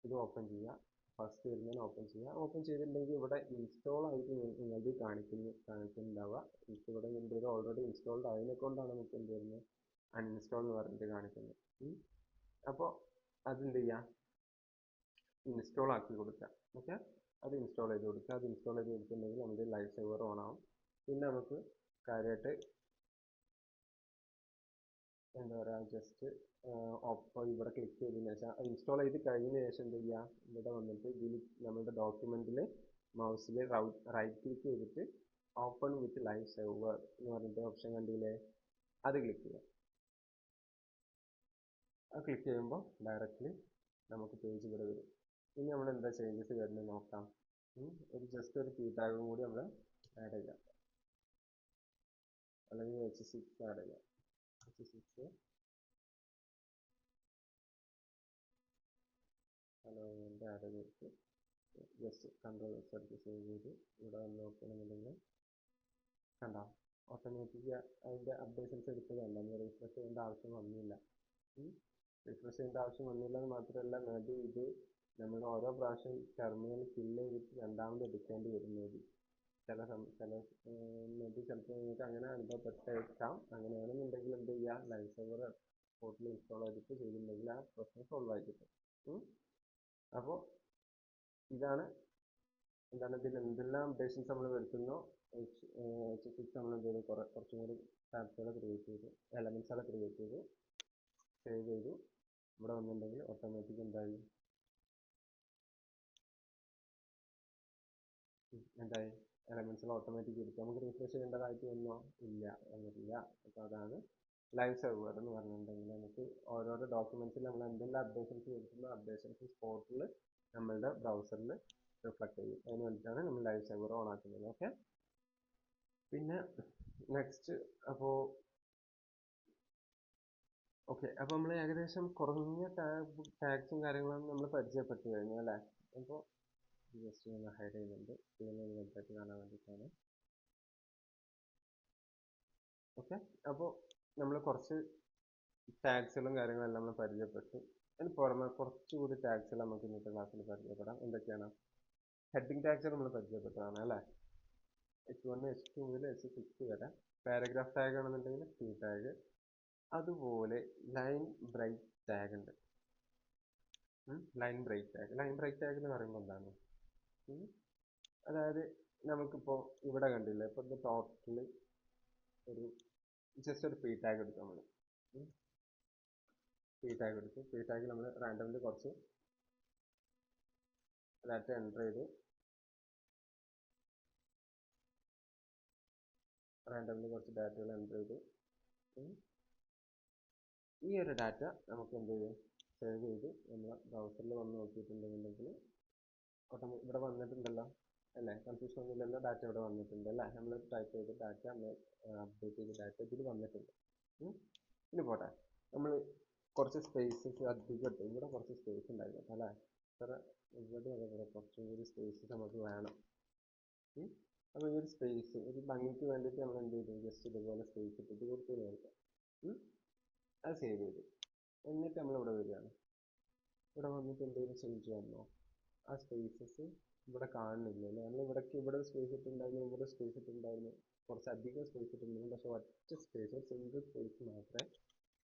ഇത് ഓപ്പൺ ചെയ്യുക. ഫസ്റ്റ് വരുന്നതിന് ഓപ്പൺ ചെയ്യുക. ഓപ്പൺ ചെയ്തിട്ടുണ്ടെങ്കിൽ ഇവിടെ ഇൻസ്റ്റാൾ ആയിട്ട് നിങ്ങൾക്ക് കാണിക്കുന്നുണ്ടാവുക. ഇവിടെ എൻ്റെ ഓൾറെഡി ഇൻസ്റ്റാൾഡ് ആയതിനെ കൊണ്ടാണ് നമുക്ക് എന്ത് വരുന്നത്? അൺഇൻസ്റ്റാൾ എന്ന് പറഞ്ഞിട്ട് കാണിക്കുന്നത്. അപ്പോൾ അതെന്ത് ചെയ്യുക? ഇൻസ്റ്റാൾ ആക്കി കൊടുക്കുക. ഓക്കെ, അത് ഇൻസ്റ്റാൾ ചെയ്ത് കൊടുക്കുക. അത് ഇൻസ്റ്റാൾ ചെയ്ത് കൊടുത്തിട്ടുണ്ടെങ്കിൽ നമ്മുടെ ലൈവ് സെർവർ ഓൺ ആവും. പിന്നെ നമുക്ക് കാര്യമായിട്ട് എന്താ പറയുക, ജസ്റ്റ് ഒപ്പം ഇവിടെ ക്ലിക്ക് ചെയ്തതിന് ശേഷം ഇൻസ്റ്റാൾ ചെയ്ത് കഴിഞ്ഞതിന് ശേഷം എന്ത് ചെയ്യുക? ഇവിടെ വന്നിട്ട് ഇതിൽ നമ്മുടെ ഡോക്യുമെൻറ്റിൽ മൗസിൽ റൈറ്റ് ക്ലിക്ക് ചെയ്തിട്ട് ഓപ്പൺ വിത്ത് ലൈവ് സെർവർ എന്ന് പറഞ്ഞിട്ട് ഓപ്ഷൻ കണ്ടില്ലേ? അത് ക്ലിക്ക് ചെയ്യുക. അത് ക്ലിക്ക് ചെയ്യുമ്പോൾ ഡയറക്റ്റ്ലി നമുക്ക് പേജ് ഇവിടെ വരും. ഇനി നമ്മൾ എന്താ ചേഞ്ചസ് വരുന്നത് നോക്കാം. ഒരു ജസ്റ്റ് ഒരു കീ ടാഗും കൂടി നമ്മൾ ആഡ് ചെയ്യാം, അല്ലെങ്കിൽ H6 ആഡ് ചെയ്യാം. H6 ഹലോ ആഡ് ചെയ്തിട്ട് ജസ്റ്റ് കൺട്രോൾ എടുത്ത് സേവ് ചെയ്ത് ഇവിടെ വന്ന് നോക്കുകയാണെന്നുണ്ടെങ്കിൽ കണ്ടോ ഓട്ടോമാറ്റിക് അതിൻ്റെ അപ്ഡേഷൻസ് എടുത്ത് കണ്ടോ? നമ്മൾ റീഫ്രഷ് ചെയ്യേണ്ട ആവശ്യം വന്നില്ല. റീഫ്രഷ് ചെയ്യേണ്ട ആവശ്യം വന്നില്ല എന്ന് മാത്രമല്ല, മേബി ഇത് നമ്മൾ ഓരോ പ്രാവശ്യം ടെർമിനൽ ഫില്ല് ചെയ്തിട്ട് രണ്ടാമത് എടുക്കേണ്ടി വരും. മേബി മേബി ചിലപ്പോൾ നിങ്ങൾക്ക് അങ്ങനെ അനുഭവപ്പെട്ടേക്കാം. അങ്ങനെയാണെന്നുണ്ടെങ്കിൽ എന്ത് ചെയ്യുക? ലൈവ് സെർവർ പോർട്ടിൽ ഇൻസ്റ്റാൾ ചെയ്തിട്ട് ചെയ്തിട്ടുണ്ടെങ്കിൽ ആ പ്രശ്നം സോൾവ് ആയി കിട്ടും. അപ്പോൾ ഇതാണ് എന്താണ് ഇതിൽ എന്തെല്ലാം അപ്ഡേഷൻസ് നമ്മൾ വരുത്തുന്നോ H6 നമ്മൾ എന്ത് ചെയ്തു? കുറച്ചും കൂടി ടാബ്സുകൾ ക്രിയേറ്റ് ചെയ്തു, എലമെൻസുകൾ ക്രിയേറ്റ് ചെയ്തു, സേവ് ചെയ്തു. ഇവിടെ വന്നിട്ടുണ്ടെങ്കിൽ ഓട്ടോമാറ്റിക് എന്തായി? എലമെൻസുകൾ ഓട്ടോമാറ്റിക് എടുക്കും. നമുക്ക് റീഫ്രഷ് ചെയ്യേണ്ടതായിട്ട് വന്നോ? ഇല്ല, വന്നിട്ടില്ല. അപ്പോൾ അതാണ് ലൈവ് സെർവർ എന്ന് പറഞ്ഞിട്ടുണ്ടെങ്കിൽ നമുക്ക് ഓരോരോ ഡോക്യുമെന്റ്സിൽ നമ്മൾ എന്തെല്ലാം അപ്ഡേഷൻസ് വരുത്തുന്ന അപ്ഡേഷൻസ് സ്പോട്ടിൽ നമ്മളുടെ ബ്രൗസറിൽ റിഫ്ലക്ട് ചെയ്യും. അതിന് വേണ്ടിയിട്ടാണ് നമ്മൾ ലൈവ് സെർവർ ഓൺ ആക്കുന്നത്. ഓക്കെ, പിന്നെ നെക്സ്റ്റ് അപ്പോൾ നമ്മൾ ഏകദേശം കുറഞ്ഞ ടാഗ്സും കാര്യങ്ങളും നമ്മൾ പരിചയപ്പെട്ടു കഴിഞ്ഞു അല്ലേ? അപ്പോൾ ജസ്റ്റ് ഒന്ന് ഹൈഡ് ചെയ്യുന്നുണ്ട്, ഇതിനെ വലുതായിട്ട് കാണാൻ വേണ്ടിയിട്ടാണ്. ഓക്കെ, അപ്പോൾ നമ്മൾ കുറച്ച് ടാഗ്സുകളും കാര്യങ്ങളെല്ലാം നമ്മൾ പരിചയപ്പെട്ടു. അതിന് പുറമെ കുറച്ചുകൂടി ടാഗ്സുകൾ നമുക്ക് ഇന്നത്തെ ക്ലാസ്സിൽ പരിചയപ്പെടാം. എന്തൊക്കെയാണ്? ഹെഡിങ് ടാഗ്സ് നമ്മൾ പരിചയപ്പെട്ടതാണ് അല്ലേ? H1 H2 മുതൽ H6 വരെ. പാരഗ്രാഫ് ടാഗ് ആണെന്നുണ്ടെങ്കിൽ P ടാഗ്. അതുപോലെ ലൈൻ ബ്രേക്ക് ടാഗ് ഉണ്ട്. ലൈൻ ബ്രേക്ക് ടാഗ് എന്ന് പറയുമ്പോൾ എന്താണ്? അതായത് നമുക്കിപ്പോൾ ഇവിടെ കണ്ടില്ലേ, ഇപ്പോൾ ഇത് ടോട്ടൽ ഒരു ജസ്റ്റ് ഒരു P ടാഗ് എടുക്കും. നമ്മൾ P ടാഗ് എടുക്കും. P ടാഗ് നമ്മൾ റാൻഡംലി കുറച്ച് ഡാറ്റ എൻ്റർ ചെയ്തു, കുറച്ച് ഡാറ്റകൾ എൻ്റർ ചെയ്തു. ഈ ഒരു ഡാറ്റ നമുക്ക് എന്ത് ചെയ്യും? സേവ് ചെയ്ത് നമ്മൾ ബ്രൗസറിൽ വന്ന് നോക്കിയിട്ടുണ്ടെങ്കിൽ ഇവിടെ വന്നിട്ടുണ്ടല്ലോ അല്ലേ? കൺഫ്യൂഷൻ ഒന്നുമില്ലല്ലോ, ഡാറ്റ ഇവിടെ വന്നിട്ടുണ്ട് അല്ലേ? നമ്മൾ ടൈപ്പ് ചെയ്ത് ഡാറ്റ അപ്ഡേറ്റ് ചെയ്ത ഡാറ്റ ഇതിൽ വന്നിട്ടുണ്ട്. ഇനി പോട്ടെ, നമ്മൾ കുറച്ച് സ്പേസസ് അധികം ഇവിടെ കുറച്ച് സ്പേസ് ഉണ്ടായിരുന്നു അല്ലേ? ഇവിടെ കുറച്ചും കൂടി സ്പേസ് നമുക്ക് വേണം. അപ്പോൾ ഈ ഒരു സ്പേസ് ഒരു ഭംഗിക്ക് വേണ്ടിയിട്ട് നമ്മൾ എന്ത് ചെയ്തു? ജസ്റ്റ് ഇതുപോലെ സ്പേസ് ഇട്ടിട്ട് കൊടുത്തു നോക്കാം. അത് സേവ് ചെയ്തു. എന്നിട്ട് നമ്മൾ ഇവിടെ വരികയാണ്. ഇവിടെ വന്നിട്ട് എന്തെങ്കിലും ചേഞ്ച് വന്നോ? ആ സ്പേസസ് ഇവിടെ കാണുന്നില്ല അല്ലേ? നമ്മൾ ഇവിടെ സ്പേസ് ഇട്ടുണ്ടായിരുന്നു, ഇവിടെ സ്പേസ് ഇട്ടുണ്ടായിരുന്നു, കുറച്ചധികം സ്പേസ് ഇട്ടുണ്ടായിരുന്നു. പക്ഷെ ഒറ്റ സ്പേസ്, സിംഗിൾ സ്പേസ് മാത്രമേ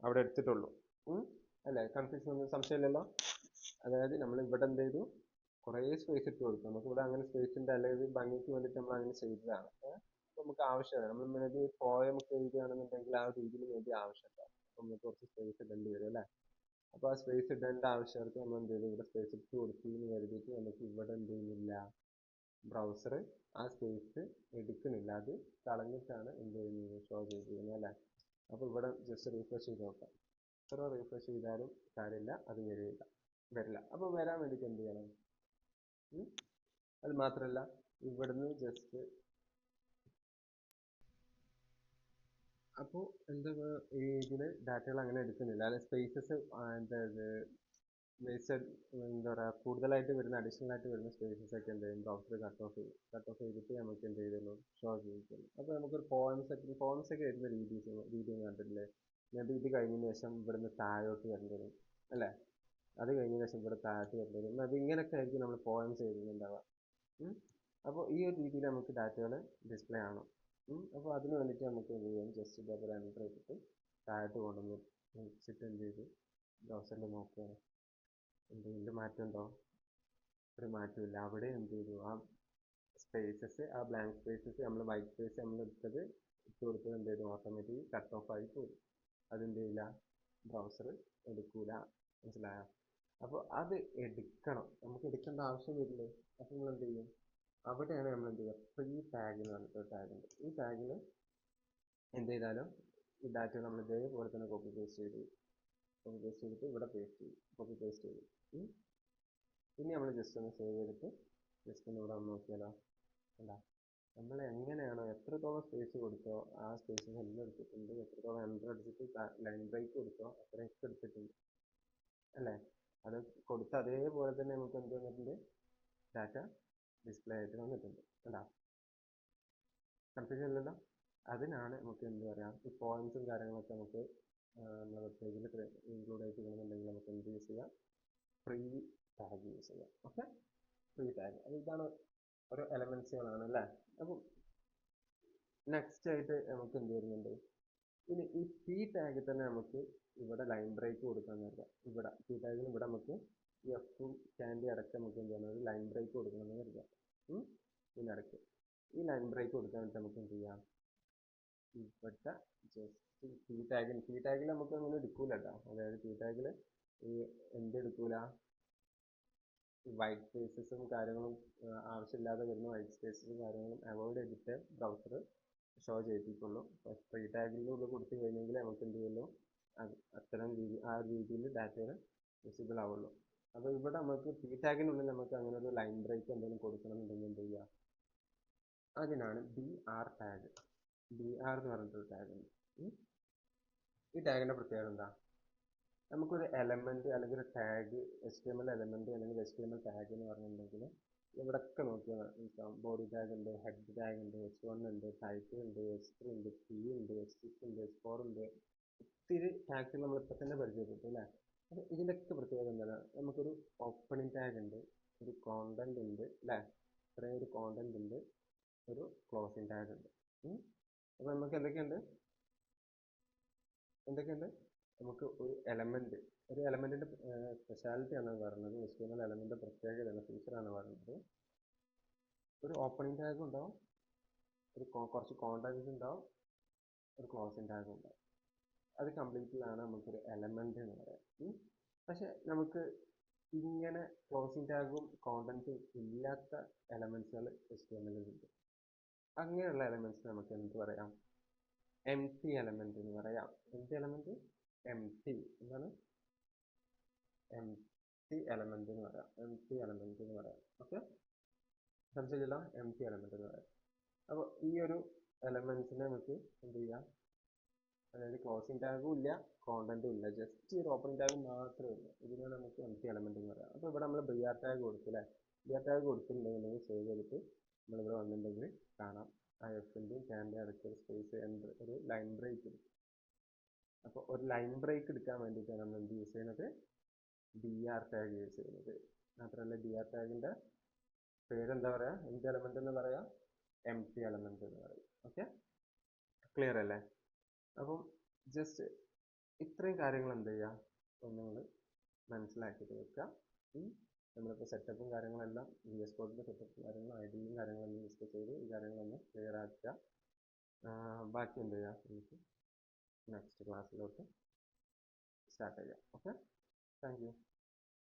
അവിടെ എടുത്തിട്ടുള്ളൂ അല്ലേ? കൺഫ്യൂഷൻ ഒന്നും സംശയമില്ലല്ലോ. അതായത് നമ്മൾ ഇവിടെ എന്ത് ചെയ്തു? കുറേ സ്പേസ് ഇട്ട് കൊടുത്തു. നമുക്ക് ഇവിടെ അങ്ങനെ സ്പേസിൻ്റെ അല്ലെങ്കിൽ ഭംഗിക്ക് വേണ്ടിയിട്ട് നമ്മൾ അങ്ങനെ ചെയ്തതാണ്. നമുക്ക് ആവശ്യമാണ്. നമ്മൾ മേബി പോയം ഒക്കെ എഴുതുകയാണെന്നുണ്ടെങ്കിൽ ആ രീതിയിൽ മേബി ആവശ്യമില്ല, നമുക്ക് കുറച്ച് സ്പേസ് ഇടേണ്ടി വരും അല്ലേ? അപ്പോൾ ആ സ്പേസ് ഇടേണ്ട ആവശ്യമായിട്ട് നമ്മൾ എന്ത് ചെയ്തു, ഇവിടെ സ്പേസ് ഇട്ട് കൊടുത്തു എന്ന് കരുതിയിട്ട് നമുക്ക് ഇവിടെ എന്ത് ചെയ്യുന്നില്ല, ബ്രൗസർ ആ സ്പേസ് എടുക്കുന്നില്ല, അത് കളഞ്ഞിട്ടാണ് എന്ത് ചെയ്യുന്നത്, ഷോ ചെയ്തിരിക്കുന്നത് അല്ലേ. അപ്പോൾ ഇവിടെ ജസ്റ്റ് റീഫ്രഷ് ചെയ്ത് നോക്കാം. എത്ര റീഫ്രഷ് ചെയ്താലും കാര്യമില്ല, അത് വരില്ല. അപ്പോൾ വരാൻ വേണ്ടിയിട്ട് എന്ത് ചെയ്യണം? അത് മാത്രമല്ല, ഇവിടുന്ന് ജസ്റ്റ് അപ്പോൾ എന്താ ഈ ഇതിൽ ഡാറ്റകൾ അങ്ങനെ എടുക്കുന്നില്ല, അല്ലെ സ്പേസസ് എന്താ വേസ്റ്റഡ്, എന്താ പറയുക, കൂടുതലായിട്ട് വരുന്ന അഡീഷണൽ ആയിട്ട് വരുന്ന സ്പേസസ് ഒക്കെ എന്ത് ചെയ്യും, ബ്രൗസർ കട്ട് ഓഫ് ചെയ്തിട്ട് നമുക്ക് എന്ത് ചെയ്തുള്ളൂ, ഷോ ചെയ്തിട്ടുള്ളൂ. അപ്പോൾ നമുക്കൊരു പോയിന്റ്സ് ഒക്കെ വരുന്ന രീതി കണ്ടിട്ടില്ലേ. എന്നിട്ട് ഇത് കഴിഞ്ഞതിന് ശേഷം ഇവിടുന്ന് താഴോട്ട് വരേണ്ടി വരും അല്ലേ, അത് കഴിഞ്ഞ ശേഷം ഇവിടെ താഴോട്ട് വരേണ്ടി വരും. അത് ഇങ്ങനെയൊക്കെ ആയിരിക്കും നമ്മൾ പോയിന്റ്സ് എഴുതുന്നുണ്ടാവുക. അപ്പോൾ ഈ ഒരു രീതിയിൽ നമുക്ക് ഡാറ്റകൾ ഡിസ്പ്ലേ ആവണം. അപ്പോൾ അതിന് വേണ്ടിയിട്ട് നമുക്ക് എന്ത് ചെയ്യാം, ജസ്റ്റ് ഇതേപോലെ എൻ്റർ ചെയ്തിട്ട് താഴോട്ട് കൊണ്ടുവന്ന് വെച്ചിട്ട് എന്ത് ചെയ്ത് ബ്രൗസറിൽ നോക്കുകയാണ്, എന്തെങ്കിലും മാറ്റം ഉണ്ടോ? ഒരു മാറ്റമില്ല. അവിടെ എന്ത് ചെയ്തു, ആ സ്പേസസ്, ആ ബ്ലാങ്ക് സ്പേസസ്, നമ്മൾ വൈറ്റ് സ്പേസ് നമ്മൾ എടുത്തത് ഇട്ട് കൊടുത്തത് എന്ത് ചെയ്തു, ഓട്ടോമാറ്റിക് കട്ട് ഓഫ് ആയി പോയി. അതെന്ത് ചെയ്യില്ല, ബ്രൗസർ എടുക്കൂല. മനസ്സിലായോ? അപ്പോൾ അത് എടുക്കണം, നമുക്ക് എടുക്കേണ്ട ആവശ്യം വരില്ലേ. അപ്പോൾ നമ്മൾ എന്ത് ചെയ്യും, അവിടെയാണ് നമ്മൾ എന്ത് ചെയ്യുക, ഫ്രീ ടാഗ് എന്ന് പറഞ്ഞിട്ട് ടാഗ് ഉണ്ട്. ഈ ടാഗിൽ എന്ത് ചെയ്താലും ഈ ഡാറ്റ നമ്മൾ ഇതേപോലെ തന്നെ കോപ്പി പേസ്റ്റ് ചെയ്തിട്ട് ഇവിടെ പേസ്റ്റ് ചെയ്യും, കോപ്പി പേസ്റ്റ് ചെയ്തു. ഇനി നമ്മൾ ജസ്റ്റ് ഒന്ന് സേവ് ചെയ്തിട്ട് ജസ്റ്റ് ഒന്ന് ഇവിടെ ഒന്ന് നോക്കിയാലോ. അല്ല, നമ്മൾ എങ്ങനെയാണോ എത്രത്തോളം സ്പേസ് കൊടുത്തോ ആ സ്പേസ് എല്ലാം എടുത്തിട്ടുണ്ട്, എത്രത്തോളം എൻ്റർ അടിച്ചിട്ട് ലൈൻ ബ്രേക്ക് കൊടുത്തോ അത്രയൊക്കെ എടുത്തിട്ടുണ്ട് അല്ലേ. അത് കൊടുത്ത അതേപോലെ തന്നെ നമുക്ക് എന്ത് വന്നിട്ടുണ്ട്, ഡാറ്റ ഡിസ്പ്ലേ ആയിട്ട് വന്നിട്ടുണ്ട്. അല്ല, കൺഫ്യൂഷൻ ഇല്ലല്ലോ. അതിനാണ് നമുക്ക് എന്ത് പറയാം, ഈ പോയിന്റ്സും കാര്യങ്ങളൊക്കെ നമുക്ക് നമ്മുടെ വെബ്പേജിൽ ഇൻക്ലൂഡ് ആയിട്ട് ചെയ്യണമെന്നുണ്ടെങ്കിൽ നമുക്ക് എന്ത് യൂസ് ചെയ്യാം, ഫ്രീ ടാഗ് യൂസ് ചെയ്യാം. Okay, free tag. അത് ഇതാണ് ഓരോ എലമെന്റ്സുകളാണ് അല്ലേ. അപ്പം നെക്സ്റ്റ് ആയിട്ട് നമുക്ക് എന്ത് വരുന്നുണ്ട്, ഇനി ഈ പി ടാഗിൽ തന്നെ നമുക്ക് ഇവിടെ ലൈൻ ബ്രേക്ക് കൊടുക്കാൻ കരുതാം. ഇവിടെ പി ടാഗിന് ഇവിടെ നമുക്ക് എഫും ക്യാൻഡി അടക്കം നമുക്ക് എന്ത് ചെയ്യണം, ഒരു ലൈൻ ബ്രേക്ക് കൊടുക്കണമെന്ന് കരുതാം. ഇതിനിടയ്ക്ക് ഈ ലൈൻ ബ്രേക്ക് കൊടുക്കാൻ വേണ്ടി നമുക്ക് എന്ത് ചെയ്യാം, ഇവിടെ ജസ്റ്റ് പി ടാഗിൽ നമുക്ക് അങ്ങനെ എടുക്കൂല കേട്ടോ. അതായത് പി ടാഗിൽ ഈ എന്തെടുക്കൂല, വൈറ്റ് സ്പേസസും കാര്യങ്ങളും ആവശ്യമില്ലാതെ വരുന്ന വൈറ്റ് സ്പേസസും കാര്യങ്ങളും അവോയ്ഡ് ചെയ്തിട്ട് ബ്രൗസർ ഷോ ചെയ്യിപ്പിക്കുള്ളൂ. ഫ്രീ ടാഗിലൂടെ കൊടുത്തു കഴിഞ്ഞെങ്കിൽ നമുക്ക് എന്ത് ചെയ്യുള്ളൂ, അത്തരം ആ രീതിയിൽ ഡാറ്റകൾ വിസിബിൾ ആവുള്ളൂ. അപ്പോൾ ഇവിടെ നമുക്ക് പി ടാഗിനുള്ളിൽ നമുക്ക് അങ്ങനെ ഒരു ലൈൻ ബ്രേക്ക് എന്തെങ്കിലും കൊടുക്കണമെന്നുണ്ടെങ്കിൽ എന്ത് ചെയ്യുക, അതിനാണ് BR ടാഗ്. BR എന്ന് പറഞ്ഞിട്ടൊരു ടാഗ് ഉണ്ട്. ഈ ടാഗിൻ്റെ പ്രത്യേകത എന്താ, നമുക്കൊരു എലമെന്റ് അല്ലെങ്കിൽ ഒരു ടാഗ്, HTML എലമെന്റ് അല്ലെങ്കിൽ HTML ടാഗ് എന്ന് പറഞ്ഞിട്ടുണ്ടെങ്കിൽ ഇവിടെയൊക്കെ നോക്കിയാൽ മനസ്സിലാവും. ബോഡി ടാഗ് ഉണ്ട്, ഹെഡ് ടാഗ് ഉണ്ട്, H1 ഉണ്ട്, ടൈറ്റിൽ ഉണ്ട്, H3 ഉണ്ട്, P ഉണ്ട്, H6 ഉണ്ട്, H4 ഉണ്ട്. ഒത്തിരി ടാഗ്സ് നമ്മൾ ഇപ്പം തന്നെ പരിചയപ്പെട്ടു അല്ലേ. അപ്പോൾ ഇതിൻ്റെയൊക്കെ പ്രത്യേകത എന്താണ്, നമുക്കൊരു ഓപ്പണിംഗ് ടാഗ് ഉണ്ട്, ഒരു കോണ്ടന്റ് ഉണ്ട് അല്ലേ, ഇത്രയും ഒരു കോണ്ടന്റ് ഉണ്ട്, ഒരു ക്ലോസിംഗ് ടാഗ് ഉണ്ട്. അപ്പോൾ നമുക്ക് എന്തൊക്കെയുണ്ട്, നമുക്ക് ഒരു എലമെന്റിന്റെ സ്പെഷ്യാലിറ്റി ആണ് പറയുന്നത്, HTML എലമെന്റിന്റെ പ്രത്യേകതയാണ്, ഫീച്ചറാണ് പറയുന്നത്. ഒരു ഓപ്പണിംഗ് ടാഗ് ഉണ്ടാവും, കുറച്ച് കോണ്ടന്റ് ഉണ്ടാവും, ഒരു ക്ലോസിംഗ് ടാഗ് ഉണ്ടാവും. അത് കംപ്ലീറ്റിലാണ് നമുക്കൊരു എലമെന്റ് എന്ന് പറയാം. പക്ഷെ നമുക്ക് ഇങ്ങനെ ക്ലോസിംഗ് ടാഗും കോണ്ടന്റും ഇല്ലാത്ത എലമെന്റ്സുകൾ HTML ഉണ്ട്. അങ്ങനെയുള്ള എലമെന്റ്സ് നമുക്ക് എന്ത് പറയാം, എംപ്റ്റി എലമെന്റ് എന്ന് പറയാം. എംപ്റ്റി എലമെന്റ്, എന്താണ്, എംപ്റ്റി എലമെന്റ് എന്ന് പറയാം. ഓക്കെ, സംശയമില്ല, എംപ്റ്റി എലമെന്റ് എന്ന് പറയാം. അപ്പോൾ ഈ ഒരു എലമെന്റ്സിനെ നമുക്ക് എന്ത് ചെയ്യാം, അതായത് ക്ലോസിംഗ് ടാഗും ഇല്ല, കോണ്ടന്റും ഇല്ല, ജസ്റ്റ് ഒരു ഓപ്പണിംഗ് ടാഗ് മാത്രമേ ഉള്ളൂ. ഇതിനാണ് നമുക്ക് എംപ്റ്റി എലമെന്റ് എന്ന് പറയാം. അപ്പോൾ ഇവിടെ നമ്മൾ BR ടാഗ് കൊടുത്തു അല്ലേ. BR ടാഗ് കൊടുത്തിട്ടുണ്ടെങ്കിൽ സേവ് ചെയ്തിട്ട് നമ്മളിവിടെ വന്നിട്ടുണ്ടെങ്കിൽ കാണാം, ആ എഫിൻ്റെയും ക്യാൻ്റെ ഇടയ്ക്ക് സ്പേസ് ഒരു ലൈൻ ബ്രേക്ക് എടുക്കും. അപ്പോൾ ഒരു ലൈൻ ബ്രേക്ക് എടുക്കാൻ വേണ്ടിയിട്ടാണ് നമ്മൾ എന്ത് യൂസ് ചെയ്യുന്നത്, BR ടാഗ് യൂസ് ചെയ്യുന്നത്. മാത്രമല്ല BR ടാഗിൻ്റെ പേരെന്താ പറയുക, എന്ത് എലമെന്റ് എന്ന് പറയാം, എംപ്റ്റി എലമെന്റ് എന്ന് പറയും. ഓക്കെ, ക്ലിയർ അല്ലേ. അപ്പം ജസ്റ്റ് ഇത്രയും കാര്യങ്ങൾ എന്ത് ചെയ്യുക, ഒന്ന് നിങ്ങൾ മനസ്സിലാക്കിയിട്ട് വെക്കുക. നമ്മളിപ്പോൾ സെറ്റപ്പും കാര്യങ്ങളെല്ലാം VS Codeൻ്റെ സെറ്റപ്പും കാര്യങ്ങളും ഐഡിയും കാര്യങ്ങളെല്ലാം ഡിസ്കസ് ചെയ്ത് ഈ കാര്യങ്ങളൊന്ന് ക്ലിയർ ആക്കുക. ബാക്കി എന്ത് ചെയ്യുക, നമുക്ക് നെക്സ്റ്റ് ക്ലാസ്സിലോട്ട് സ്റ്റാർട്ട് ചെയ്യാം. ഓക്കെ. Thank you.